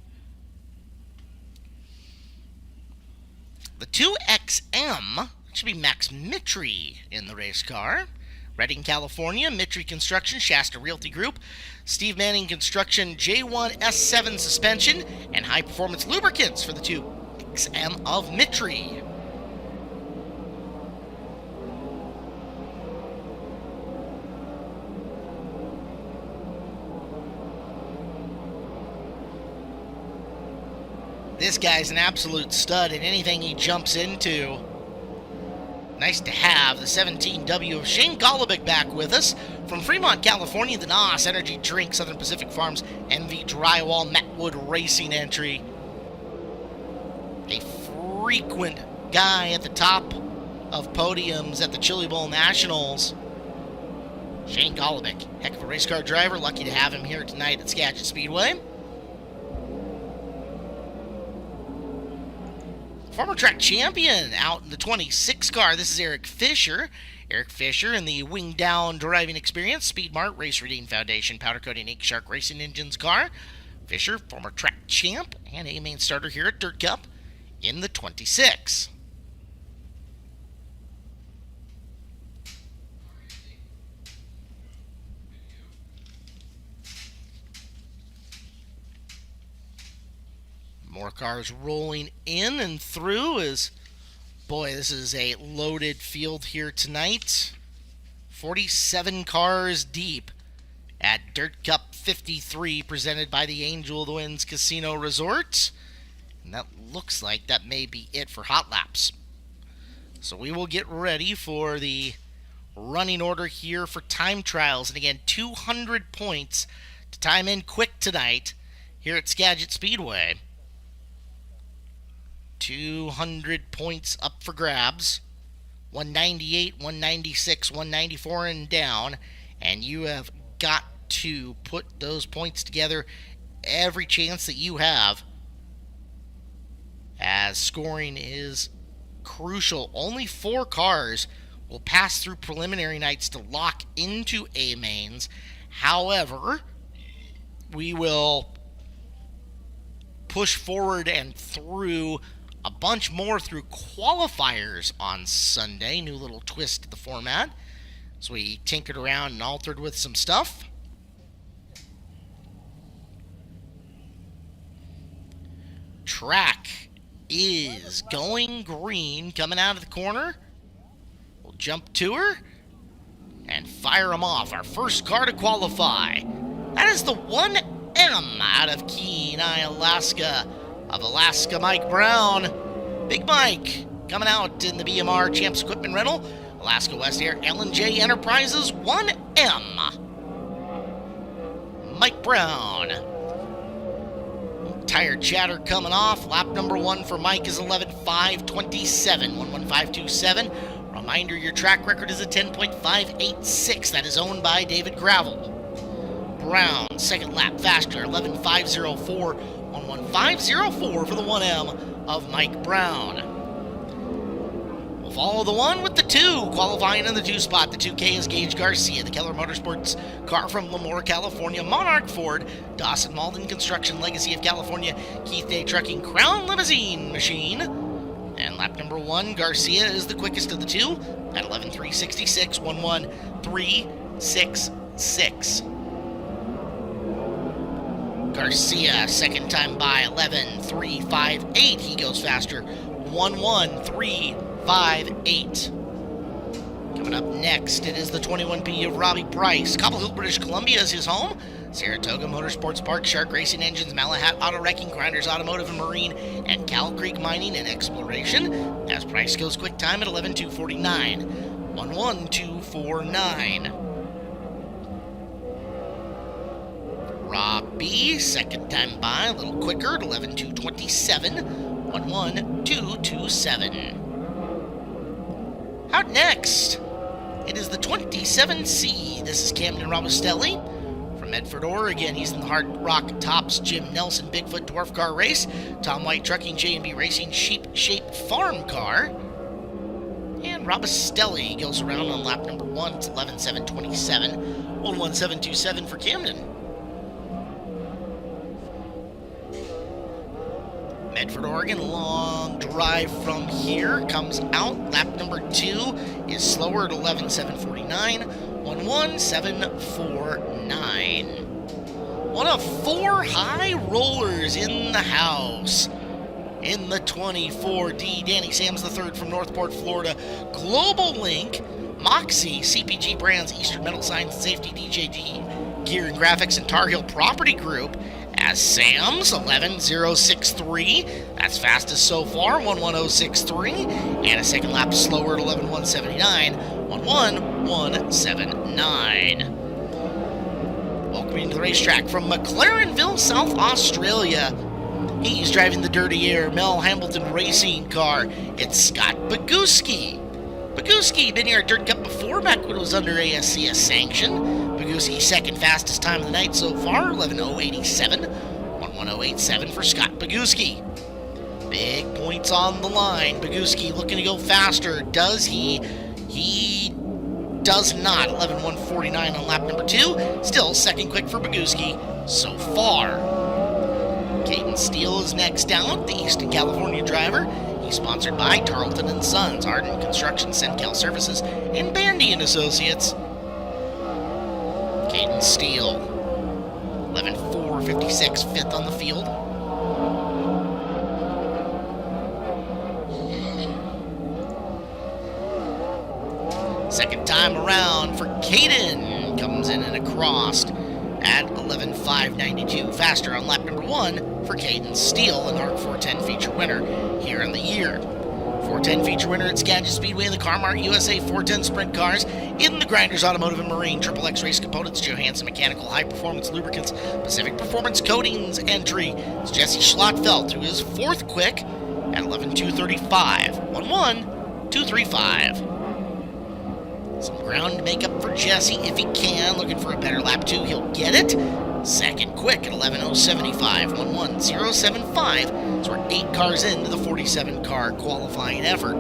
The 2XM should be Max Mitry in the race car. Redding, California, Mitry Construction, Shasta Realty Group, Steve Manning Construction, J1S7 Suspension, and High Performance Lubricants for the 2XM of Mitry. This guy's an absolute stud in anything he jumps into. Nice to have the 17W of Shane Golubic back with us. From Fremont, California, the NOS Energy Drink, Southern Pacific Farms, MV Drywall, Mattwood Racing entry. A frequent guy at the top of podiums at the Chili Bowl Nationals. Shane Golubic, heck of a race car driver. Lucky to have him here tonight at Skagit Speedway. Former track champion out in the 26 car. This is Eric Fisher. Eric Fisher in the Wing Down driving experience, Speed Mart, Race Redeem Foundation, Powder Coating Ink Shark Racing Engines car. Fisher, former track champ and a main starter here at Dirt Cup in the 26. More cars rolling in and through as, boy, this is a loaded field here tonight. 47 cars deep at Dirt Cup 53, presented by the Angel of the Winds Casino Resort. And that looks like that may be it for hot laps. So we will get ready for the running order here for time trials. And again, 200 points to time in quick tonight here at Skagit Speedway. 200 points up for grabs. 198, 196, 194 and down. And you have got to put those points together every chance that you have, as scoring is crucial. Only 4 cars will pass through preliminary nights to lock into A mains. However, we will push forward and through a bunch more through qualifiers on Sunday. New little twist to the format. So we tinkered around and altered with some stuff. Track is going green, coming out of the corner. We'll jump to her and fire them off. Our first car to qualify. That is the 1M out of Kenai, Alaska, of Alaska Mike Brown. Big Mike coming out in the BMR Champs Equipment Rental. Alaska West Air L&J Enterprises 1M. Mike Brown. Tire chatter coming off. Lap number 1 for Mike is 11.527. 11527. Reminder, your track record is a 10.586. That is owned by David Gravel. Brown, second lap faster, 11.504. 11504 for the 1M of Mike Brown. We'll follow the 1 with the 2, qualifying in the 2 spot. The 2K is Gage Garcia, the Keller Motorsports car from Lemoore, California. Monarch Ford, Dawson Malden Construction, Legacy of California, Keith Day Trucking, Crown Limousine Machine. And lap number 1, Garcia is the quickest of the 2 at 11.366. 11366. Garcia, second time by, 11.358. He goes faster, 11358. Coming up next, it is the 21P of Robbie Price. Cobble Hill, British Columbia is his home. Saratoga Motorsports Park, Shark Racing Engines, Malahat Auto Wrecking, Grinders Automotive and Marine, and Cow Creek Mining and Exploration. As Price goes quick time at 11.249. 11249. Robbie, second time by, a little quicker at 11.227. 11227. Out next, it is the 27C. This is Camden Robustelli from Medford, Oregon. He's in the Hard Rock Tops Jim Nelson Bigfoot Dwarf Car Race. Tom White Trucking, J&B Racing Sheep Shape Farm Car. And Robustelli goes around on lap number 1. It's 11.727. 11727 for Camden. Medford, Oregon, long drive from here, comes out. Lap number 2 is slower at 11.749. 11749. One of 4 high rollers in the house. In the 24D, Danny Sams III from Northport, Florida. Global Link, Moxie, CPG Brands, Eastern Metal Science, Safety, DJD, Gear and Graphics, and Tar Heel Property Group. As Sam's 11.063, that's fastest so far, 11063, and a second lap slower at 11.179, 11179. Welcoming to the racetrack from McLarenville, South Australia. He's driving the Dirty Air Mel Hambleton racing car. It's Scott Boguski. Boguski, been here at Dirt Cup before, back when it was under ASCS sanction. Boguski, second fastest time of the night so far, 11.087. 11087 for Scott Boguski. Big points on the line. Boguski looking to go faster. Does he? He does not. 11.149 on lap number 2. Still second quick for Boguski so far. Caden Steele is next out, the Eastern California driver. He's sponsored by Tarleton & Sons, Arden Construction, Centcal Services, and Bandy & Associates. Caden Steele, 11.456, fifth on the field. Second time around for Caden, comes in and across at 11.592, faster on lap number 1 for Caden Steele, an NARC 410 feature winner here in the year. 410 feature winner at Skagit Speedway in the CarMart USA 410 Sprint Cars, in the Grinders Automotive and Marine, Triple X Race Components, Johansson Mechanical, High Performance Lubricants, Pacific Performance Coatings entry. It's Jesse Schlottfeld through his 4th quick at 11.235. 11235. Some ground to make up for Jesse if he can. Looking for a better lap 2. He'll get it. Second quick at 11.075. 11075. So we're 8 cars into the 47-car qualifying effort.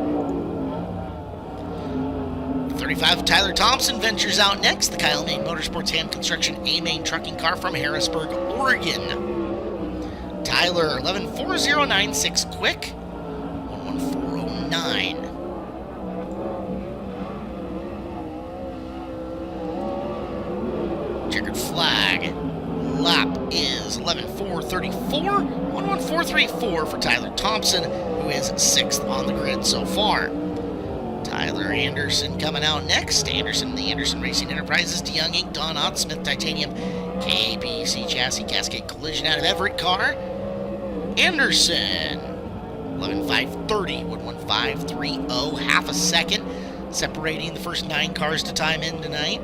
35 of Tyler Thompson ventures out next. The Kyle Main Motorsports Hand Construction A-Main Trucking car from Harrisburg, Oregon. Tyler, 11.4096 quick. 11409. Checkered flag. Lap is 11.434. 11434 for Tyler Thompson, who is 6th on the grid so far. Tyler Anderson coming out next. Anderson, the Anderson Racing Enterprises, DeYoung Inc., Don Ott, Smith Titanium, KPC Chassis, Cascade Collision out of Everett car. Anderson, 11.530, 11530, half a second, separating the first 9 cars to time in tonight.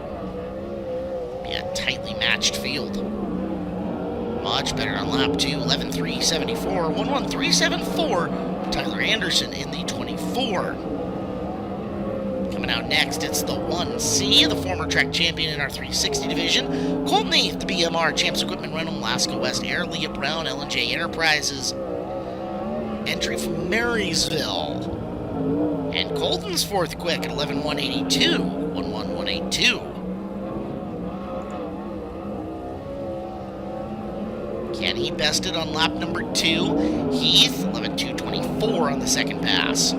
Be a tightly matched field. Much better on lap 2, 11.374, 11374. Tyler Anderson in the 24. Coming out next, it's the 1C, the former track champion in our 360 division. Colton Heath, the BMR Champs Equipment Rental, Alaska West Air, Leah Brown, L&J Enterprises. Entry from Marysville. And Colton's fourth quick at 11.182, 11182. Kenny bested on lap number 2. Heath, 11.224 on the second pass.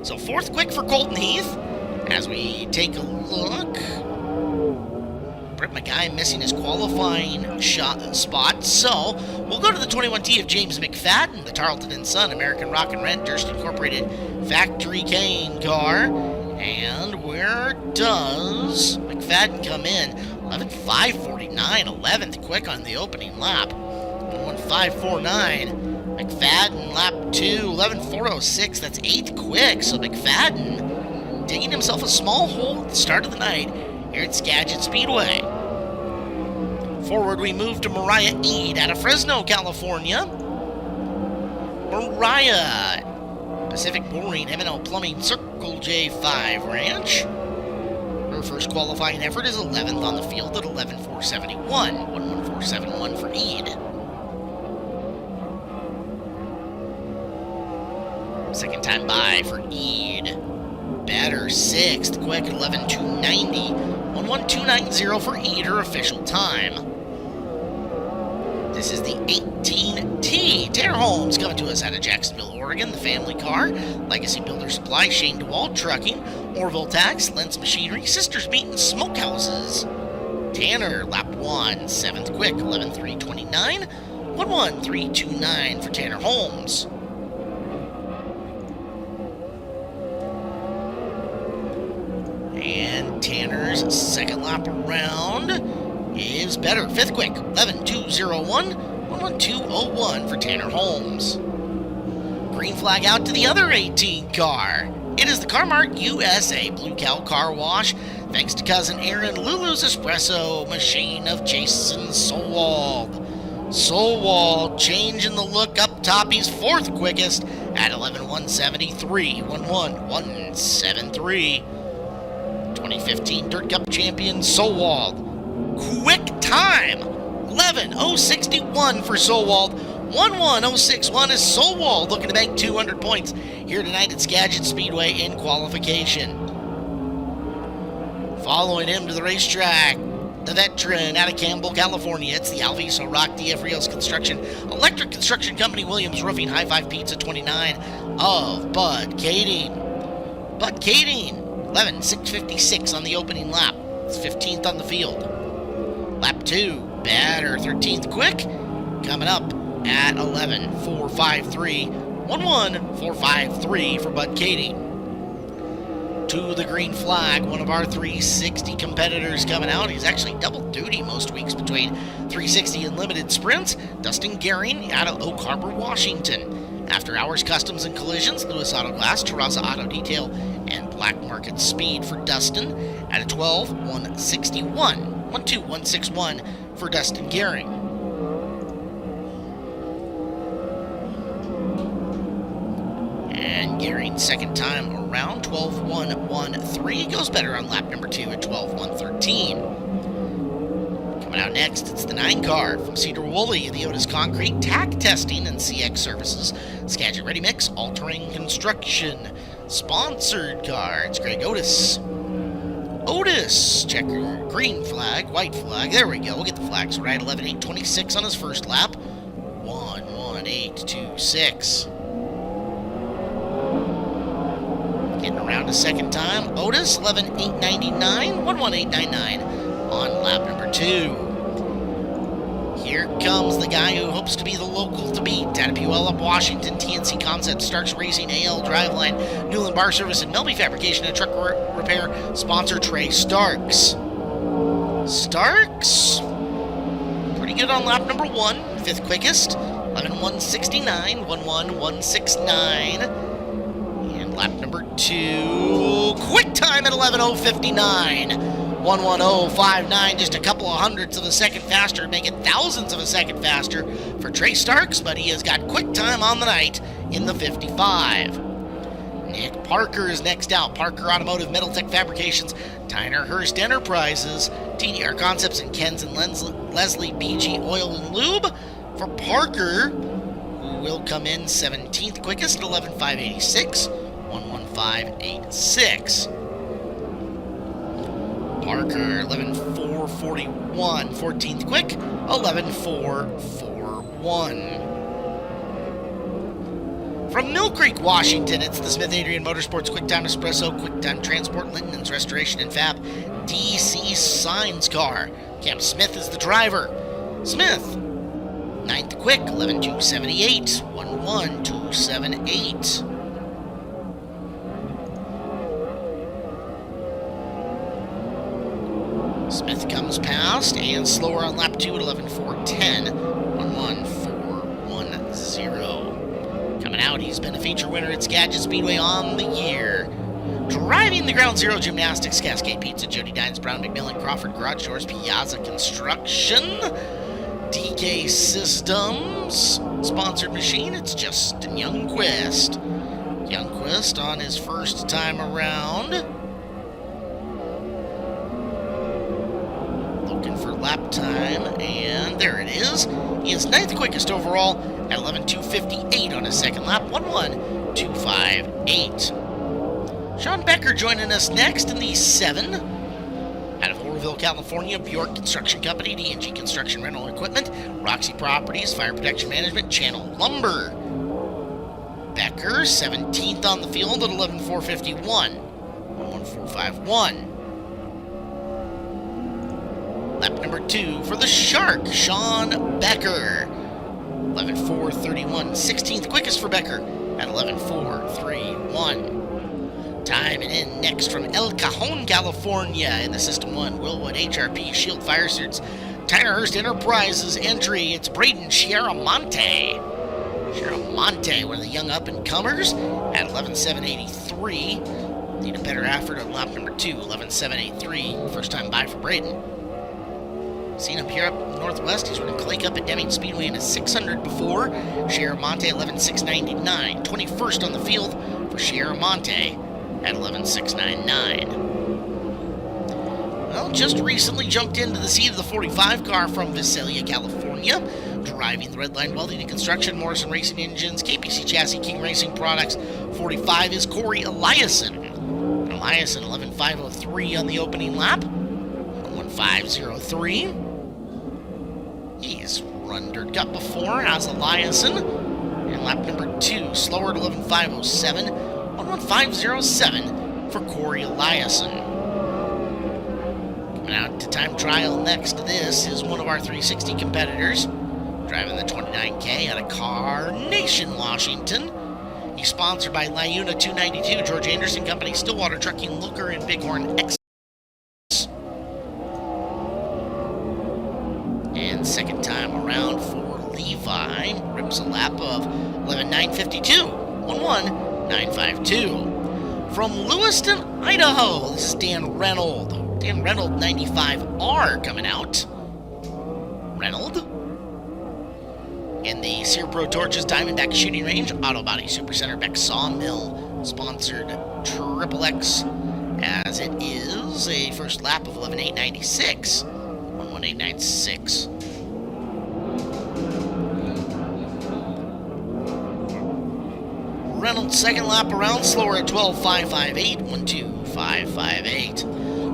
So fourth quick for Colton Heath. As we take a look, Brett McGuy missing his qualifying spot. So we'll go to the 21T of James McFadden, the Tarleton & Son American Rock and Rent Durst Incorporated Factory Cane car. And where does McFadden come in? 11.549, 11th quick on the opening lap. 11.549. McFadden, lap 2, 11.406. That's 8th quick. So McFadden digging himself a small hole at the start of the night here at Skagit Speedway. Forward we move to Mariah Eade out of Fresno, California. Mariah, Pacific Boring, M&L Plumbing, Circle J5 Ranch. Her first qualifying effort is 11th on the field at 11.471, 11471 for Eade. Second time by for Eade. Better, 6th quick at 11.290, 11290 for Eade, her official time. This is the 18T. Tanner Holmes coming to us out of Jacksonville, Oregon, the family car. Legacy Builder Supply, Shane DeWalt Trucking, Orville Tax, Lentz Machinery, Sisters Meat and Smokehouses. Tanner, lap 1, 7th quick, 11.329, 11329 for Tanner Holmes. And Tanner's second lap around is better. 5th quick, 11.201, 11201 for Tanner Holmes. Green flag out to the other 18 car. It is the CarMart USA Blue Cow Car Wash, thanks to cousin Aaron Lulu's Espresso Machine of Jason Sowald. Sowald changing the look up top. He's 4th quickest at 11.173, 11173. 2015 Dirt Cup champion Sowald. Quick time, 11.061 for Sowald. 11061 is Sowald looking to make 200 points here tonight at Skagit Speedway in qualification. Following him to the racetrack, the veteran out of Campbell, California. It's the Alviso Rock DF Rios Construction, Electric Construction Company, Williams Roofing, High Five Pizza 29 of Bud Kading. Bud Kading, 11.656 on the opening lap. It's 15th on the field. Lap 2, better, 13th quick, coming up at 11.453, 11453 for Bud Kading. To the green flag, one of our 360 competitors coming out. He's actually double duty most weeks between 360 and limited sprints. Dustin Gehring out of Oak Harbor, Washington. After Hours Customs and Collisions, Lewis Auto Glass, Terraza Auto Detail, and Black Market Speed for Dustin at a 12.161. 12161 for Dustin Gehring. And Gehring's second time around, 12.113. Goes better on lap number 2 at 12.113. Coming out next, it's the 9 car from Cedar Woolley, the Otis Concrete, Tack Testing and CX Services, Skagit Ready Mix, All-Terrain Construction. Sponsored car, it's Greg Otis. Otis, checker, green flag, white flag. There we go. We'll get the flags right. 11.826 on his first lap. 11826. Getting around a second time. Otis, 11.899, 11899 on lap number 2. Here comes the guy who hopes to be the local to beat. Out of Puyallup, Washington, TNC Concepts, Starks Racing, AL Driveline, Newland Bar Service, and Melby Fabrication and Truck Repair sponsor Trey Starks. Starks, pretty good on lap number 1, 5th quickest, 11:169, 11:169. And lap number 2, quick time at 11:059. 1:10.59, just a couple of hundredths of a second faster, make it thousandths of a second faster for Trey Starks, but he has got quick time on the night in the 55. Nick Parker is next out. Parker Automotive, Metal Tech Fabrications, Tyner Hurst Enterprises, TDR Concepts, and Ken's and Leslie BG Oil and Lube. For Parker, who will come in 17th quickest at 11:586, 1:15.86. Parker, 11:441, 14th quick, 11:441. From Mill Creek, Washington, it's the Smith Adrian Motorsports QuickTime Espresso, QuickTime Transport, Linton's Restoration and Fab, DC Signs Car. Cam Smith is the driver. Smith, 9th quick, 11:278, 1:1278. Smith comes past and slower on lap 2 at 11:410, 1:1410. Coming out, he's been a feature winner at Skagit Speedway on the year. Driving the Ground Zero Gymnastics, Cascade Pizza, Jody Dines, Brown McMillan, Crawford Garage Doors, Piazza Construction, DK Systems, sponsored machine, it's Justin Youngquist. Youngquist on his first time around. Looking for lap time, and there it is. He is 9th quickest overall at 11:258 on his second lap, 1:1258. Sean Becker joining us next in the 7. Out of Oroville, California, Bjork Construction Company, D&G Construction Rental Equipment, Roxy Properties, Fire Protection Management, Channel Lumber. Becker, 17th on the field at 11:451, 1:1451. Lap number 2 for the Shark, Sean Becker, 11:431, 16th quickest for Becker at 11:431. Timing in next from El Cajon, California, in the System 1, Willwood, HRP, Shield Fire Suits, Tyner Hurst Enterprises entry, it's Braden Chiaramonte. Chiaramonte, one of the young up-and-comers, at 11:783. Need a better effort on lap number 2, 11:783, first time by for Braden. Seen him here up northwest. He's running Clay Cup at Deming Speedway in a 600 before. Chiaramonte, 11:699. 21st on the field for Chiaramonte at 11:699. Well, just recently jumped into the seat of the 45 car from Visalia, California. Driving the Red Line Welding and Construction, Morrison Racing Engines, KPC Chassis, King Racing Products. 45 is Corey Eliason. Eliason, 11:503 on the opening lap. 1:1503. He's run Dirt Cup before as Eliason. And lap number 2, slower at 11:507. 1:1507 for Corey Eliason. Coming out to time trial next to this is one of our 360 competitors. Driving the 29K out of Carnation, Washington. He's sponsored by Liuna 292, George Anderson Company, Stillwater Trucking, Looker, and Bighorn X. And second time around for Levi. Rips a lap of 11:952. 1:1952. From Lewiston, Idaho, this is Dan Reynolds. Dan Reynolds 95R coming out. Reynolds. In the Sear Pro Torches Diamondback Shooting Range, Auto Body Supercenter Beck Sawmill, sponsored Triple X, as it is a first lap of 11:896. 1:1896. Reynolds second lap around, slower at 12:558, 1:2558.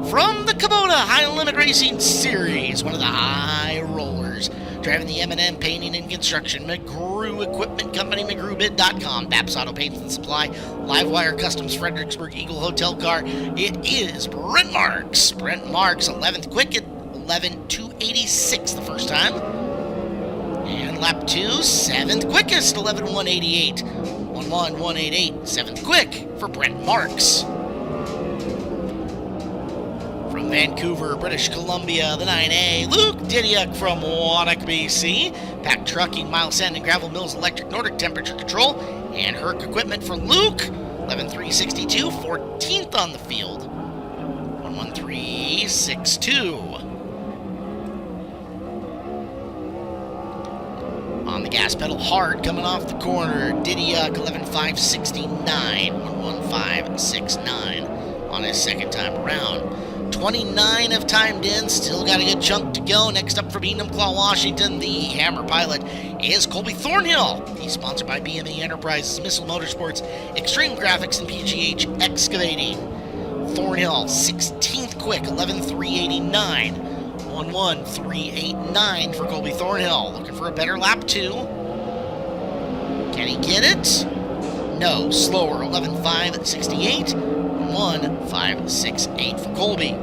From the Kubota High Limit Racing Series, one of the high rollers, driving the M&M Painting and Construction, McGrew Equipment Company, McGrewBid.com, Baps Auto Paints and Supply, Livewire Customs, Fredericksburg Eagle Hotel Car. It is Brent Marks. Brent Marks, 11th quick at 11:286 the first time. lap 2, 7th quickest, 11:188. 11:188, 7th quick for Brent Marks. From Vancouver, British Columbia, the 9A, Luke Didiak from Wannock, BC. Pack Trucking, Miles Sand and Gravel Mills Electric Nordic Temperature Control, and Herc Equipment for Luke. 11:362, 14th on the field. 1:1362. On the gas pedal hard, coming off the corner, Didiak, 11:569, 1:1569 on his second time around. 29 have timed in, still got a good chunk to go. Next up from Enumclaw, Washington, the Hammer pilot is Colby Thornhill. He's sponsored by BME Enterprises, Missile Motorsports, Extreme Graphics, and PGH Excavating. Thornhill, 16th quick, 11:389. 1:1389 for Colby Thornhill. Looking for a better lap 2. Can he get it? No, slower, 11:568. 1:568 for Colby.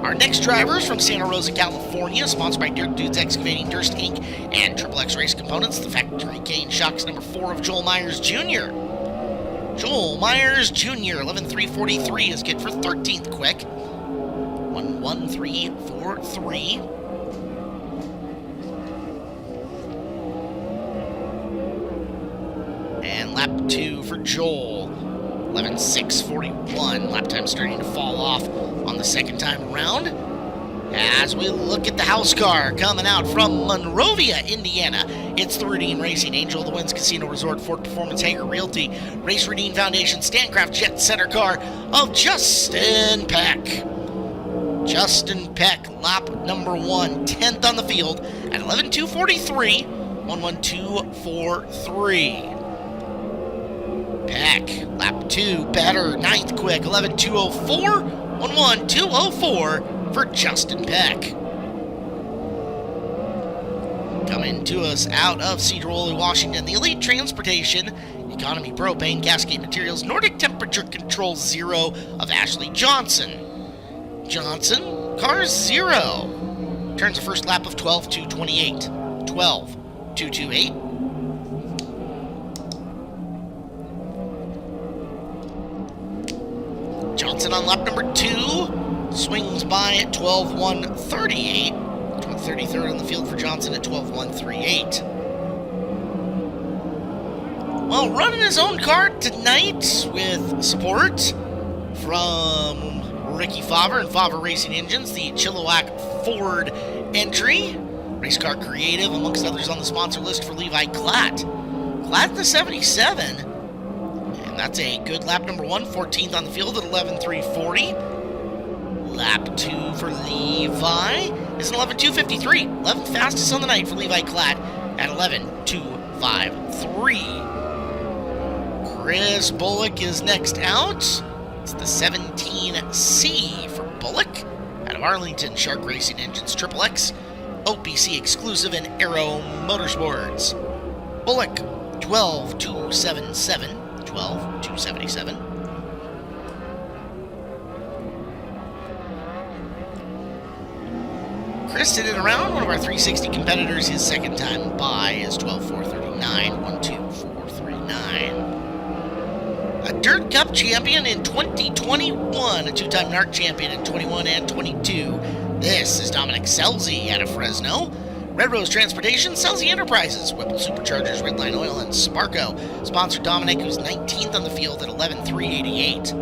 Our next drivers from Santa Rosa, California, sponsored by Dirt Dudes Excavating, Durst Inc., and Triple X Race Components, the Factory Cane Shocks number 4 of Joel Myers Jr. Joel Myers Jr., 11:343 is good for 13th quick. 1:1343. And lap 2 for Joel. 11:641. Lap time starting to fall off on the second time around. As we look at the house car coming out from Monrovia, Indiana, it's the Rudine Racing, Angel of the Winds Casino Resort, Ford Performance, Hager Realty, Race Rudine Foundation, Stancraft Jet Center car of Justin Peck. Justin Peck, lap number 1, 10th on the field at 11:243, 1:1243. Peck, lap 2, better, 9th quick, 11:204, 1:1204 for Justin Peck. Coming to us out of Cedar Woolley, Washington, the Elite Transportation, Economy Propane, Cascade Materials, Nordic Temperature Control 0 of Ashley Johnson. Johnson, car 0. Turns the first lap of 12:228. 12:228. Johnson on lap number 2 swings by at 12:138. 33rd on the field for Johnson at 12:138. Well, running his own car tonight with support from Ricky Favre and Favre Racing Engines, the Chilliwack Ford entry. Race Car Creative, amongst others on the sponsor list for Levi Klatt. Klatt the 77. And that's a good lap number 1, 14th on the field at 11:340. Lap 2 for Levi is an 11:253. 11th fastest on the night for Levi Klatt at 11:253. Chris Bullock is next out. It's the 17C for Bullock out of Arlington, Shark Racing Engines, Triple X, OPC Exclusive, and Aero Motorsports. Bullock, 12:277. 12:277. Chris did it around, one of our 360 competitors. His second time by is 12:439. 1:2439. A Dirt Cup champion in 2021, a two-time NARC champion in 21 and 22. This is Dominic Selzy out of Fresno. Red Rose Transportation, Selzy Enterprises, Whipple Superchargers, Redline Oil, and Sparco. Sponsored Dominic, who's 19th on the field at 11:388.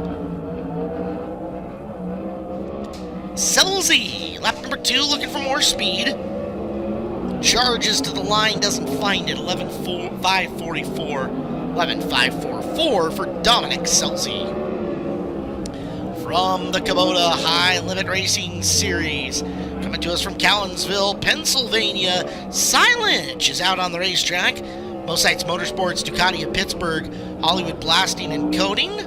Selzy, lap number 2, looking for more speed. Charges to the line, doesn't find it. 11:544. 11:544 for Dominic Selzy. From the Kubota High Limit Racing Series, coming to us from Cowansville, Pennsylvania, Silence is out on the racetrack. Mosites Motorsports, Ducati of Pittsburgh, Hollywood Blasting and Coating,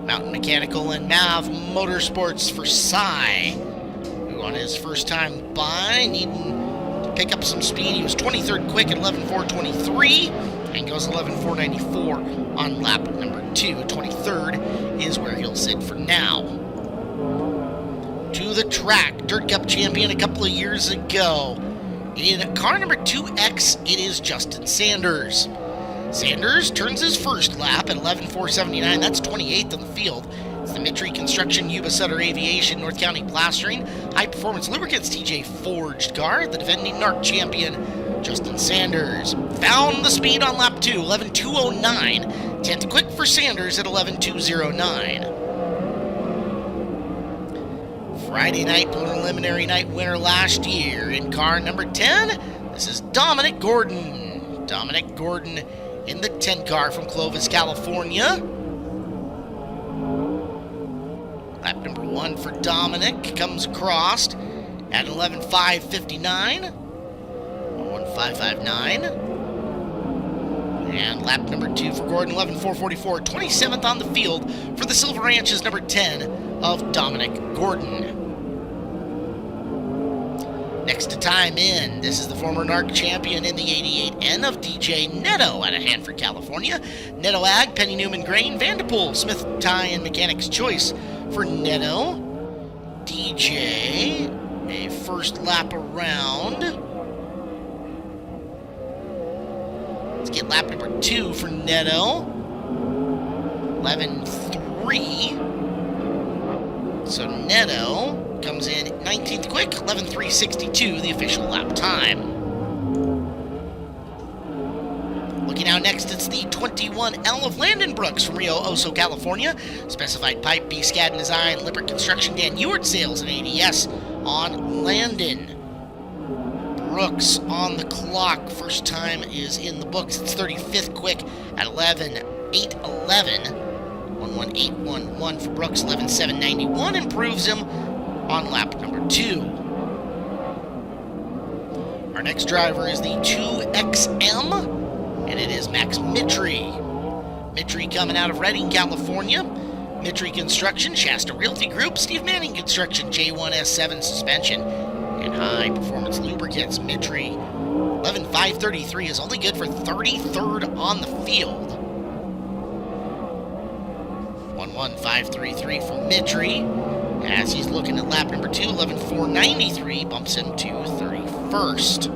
Mountain Mechanical, and Mav Motorsports for Cy, who on his first time by, needing to pick up some speed. He was 23rd quick at 11:423 and goes 11:494 on lap number 2. 23rd is where he'll sit for now. To the track, Dirt Cup champion a couple of years ago, In car number 2X, it is Justin Sanders. Sanders turns his first lap at 11.479. That's 28th on the field. It's the Mitri Construction, Yuba Sutter Aviation, North County Plastering, High Performance Lubricants, TJ Forged car, the defending NARC champion, Justin Sanders. Found the speed on lap 2, 11.209. 10th quick for Sanders at 11.209. Friday night preliminary night winner last year in car number 10. This is Dominic Gordon. Dominic Gordon in the 10 car from Clovis, California. Lap number 1 for Dominic comes across at 11.559. 11.559. And lap number 2 for Gordon, 11.444. 27th on the field for the Silver Ranches number 10 of Dominic Gordon. Next to time in, this is the former NARC champion in the 88N of DJ Netto out of Hanford, California. Netto Ag, Penny Newman Grain, Vanderpool, Smith Tie and Mechanics Choice for Netto. DJ, a first lap around. Let's get lap number 2 for Netto. 11.3. So Netto comes in 19th quick, 11.362, the official lap time. Looking out next, it's the 21L of Landon Brooks from Rio Oso, California. Specified pipe, B. Skadden Design, Lippert Construction, Dan Ewart Sales, and ADS on Landon. Brooks on the clock. First time is in the books. It's 35th quick at 11.811. 11.811 for Brooks, 11.791 improves him on lap number 2. Our next driver is the 2XM, and it is Max Mitri. Mitri coming out of Redding, California. Mitri Construction, Shasta Realty Group, Steve Manning Construction, J1S7 Suspension, and High Performance Lubricants. Mitri, 11.533 is only good for 33rd on the field. 11.533 from Mitri. As he's looking at lap number 2, 11.493 bumps him to 31st.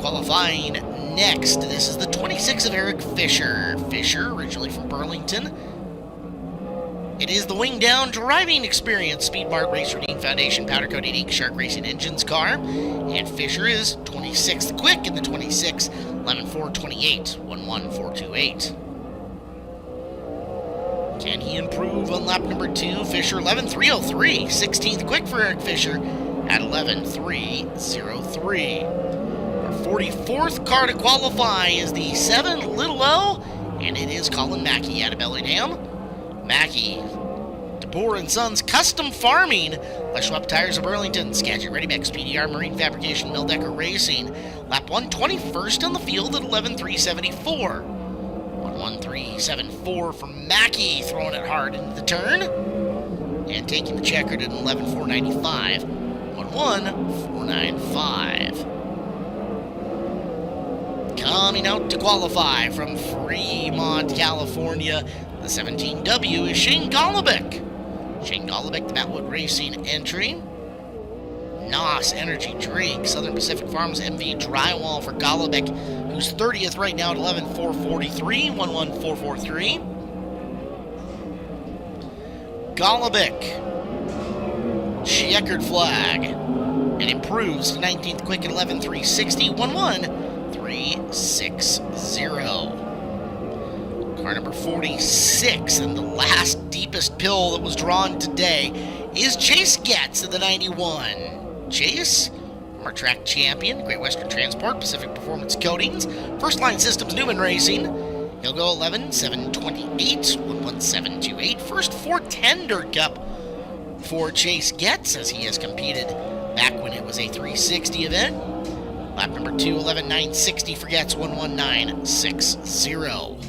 Qualifying next, this is the 26 of Eric Fisher. Fisher, originally from Burlington. It is the Wing Down Driving Experience Speedmart Race Redeem Foundation Powder Coated Ink Shark Racing Engines car. And Fisher is 26th quick in the 26, 11.428, 11.428. Can he improve on lap number 2? Fisher, 11.303. 16th quick for Eric Fisher at 11.303. Our 44th car to qualify is the 7 Little O, and it is Colin Mackey out of Bellingham. Mackey, DeBoer & Sons Custom Farming, Leschwap Tires of Burlington, Skagit Ready Mix, PDR Marine Fabrication, Mildecker Racing. Lap 1, 21st on the field at 11.374. 11.374 from Mackey, throwing it hard into the turn. And taking the checkered at 11.495. 11.495. Coming out to qualify from Fremont, California, the 17W is Shane Golubic. Shane Golubic, the Matwood Racing entry. NOS Energy Drink, Southern Pacific Farms MV Drywall for Golubic, who's 30th right now at 11.443, 11.443. Golubic, checkered flag, and improves to 19th quick at 11.360, 11.360. Car number 46, and the last deepest pill that was drawn today is Chase Getz of the 91. Chase, former track champion, Great Western Transport, Pacific Performance Coatings, First Line Systems, Newman Racing. He'll go 11.728, 11.728. First 410 Dirt Cup for Chase Getz, as he has competed back when it was a 360 event. Lap number 2, 11.960 for Getz, 11.960.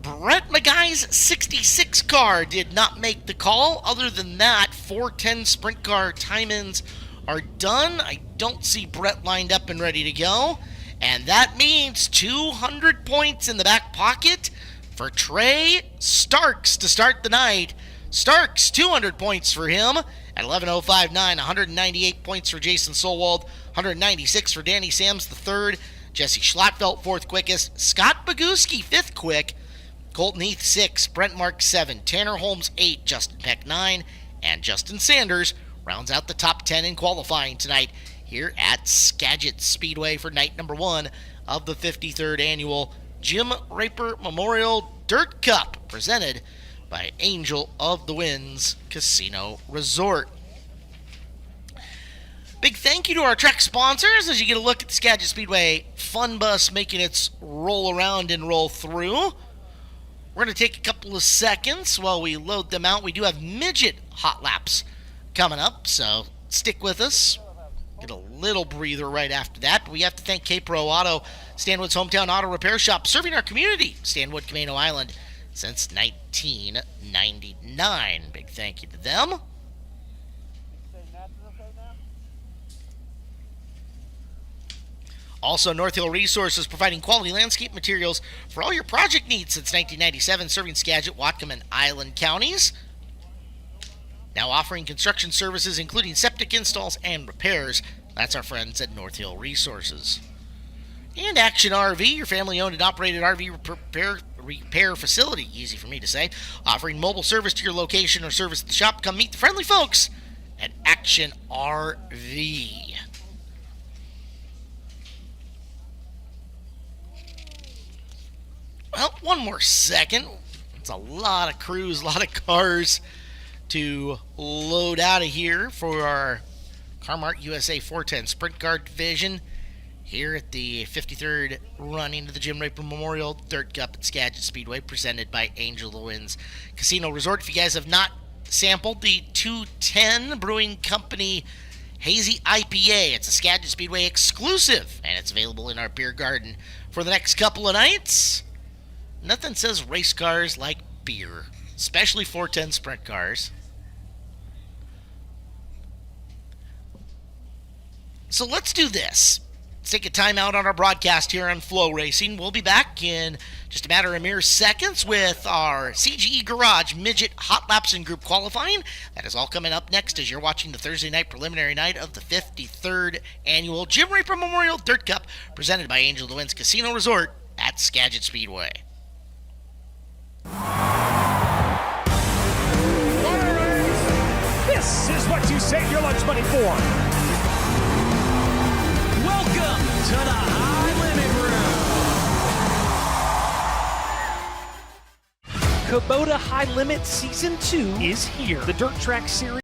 Brett McGuy's 66 car did not make the call. Other than that, 410 sprint car time-ins are done. I don't see Brett lined up and ready to go. And that means 200 points in the back pocket for Trey Starks to start the night. Starks, 200 points for him. At 11:05.9, 198 points for Jason Solwald, 196 for Danny Sams the third, Jesse Schlattfeld fourth quickest, Scott Boguski fifth quick, Colton Heath 6, Brent Mark 7, Tanner Holmes 8, Justin Peck 9, and Justin Sanders rounds out the top 10 in qualifying tonight here at Skagit Speedway for night number 1 of the 53rd annual Jim Raper Memorial Dirt Cup, presented by Angel of the Winds Casino Resort. Big thank you to our track sponsors as you get a look at the Skagit Speedway Fun Bus making its roll around and roll through. We're going to take a couple of seconds while we load them out. We do have midget hot laps coming up, so stick with us. Get a little breather right after that. But we have to thank K-Pro Auto, Stanwood's hometown auto repair shop, serving our community, Stanwood, Camino Island, since 1999. Big thank you to them. Also, North Hill Resources, providing quality landscape materials for all your project needs since 1997, serving Skagit, Whatcom, and Island counties. Now offering construction services, including septic installs and repairs. That's our friends at North Hill Resources. And Action RV, your family-owned and operated RV repair facility, easy for me to say, offering mobile service to your location or service at the shop. Come meet the friendly folks at Action RV. Well, one more second. It's a lot of crews, a lot of cars to load out of here for our Car-Mart USA 410 Sprint Car Division here at the 53rd running of the Jim Raper Memorial Dirt Cup at Skagit Speedway, presented by Angel of the Winds Casino Resort. If you guys have not sampled the 210 Brewing Company Hazy IPA, it's a Skagit Speedway exclusive, and it's available in our beer garden for the next couple of nights. Nothing says race cars like beer, especially 410 sprint cars. So let's do this. Let's take a timeout on our broadcast here on FloRacing. We'll be back in just a matter of mere seconds with our CGE Garage Midget Hot Laps and Group Qualifying. That is all coming up next as you're watching the Thursday night preliminary night of the 53rd annual Jim Raper Memorial Dirt Cup, presented by Angel of the Winds Casino Resort at Skagit Speedway. This is what you save your lunch money for. Welcome to the High Limit Room. Kubota High Limit Season 2 is here. The Dirt Track Series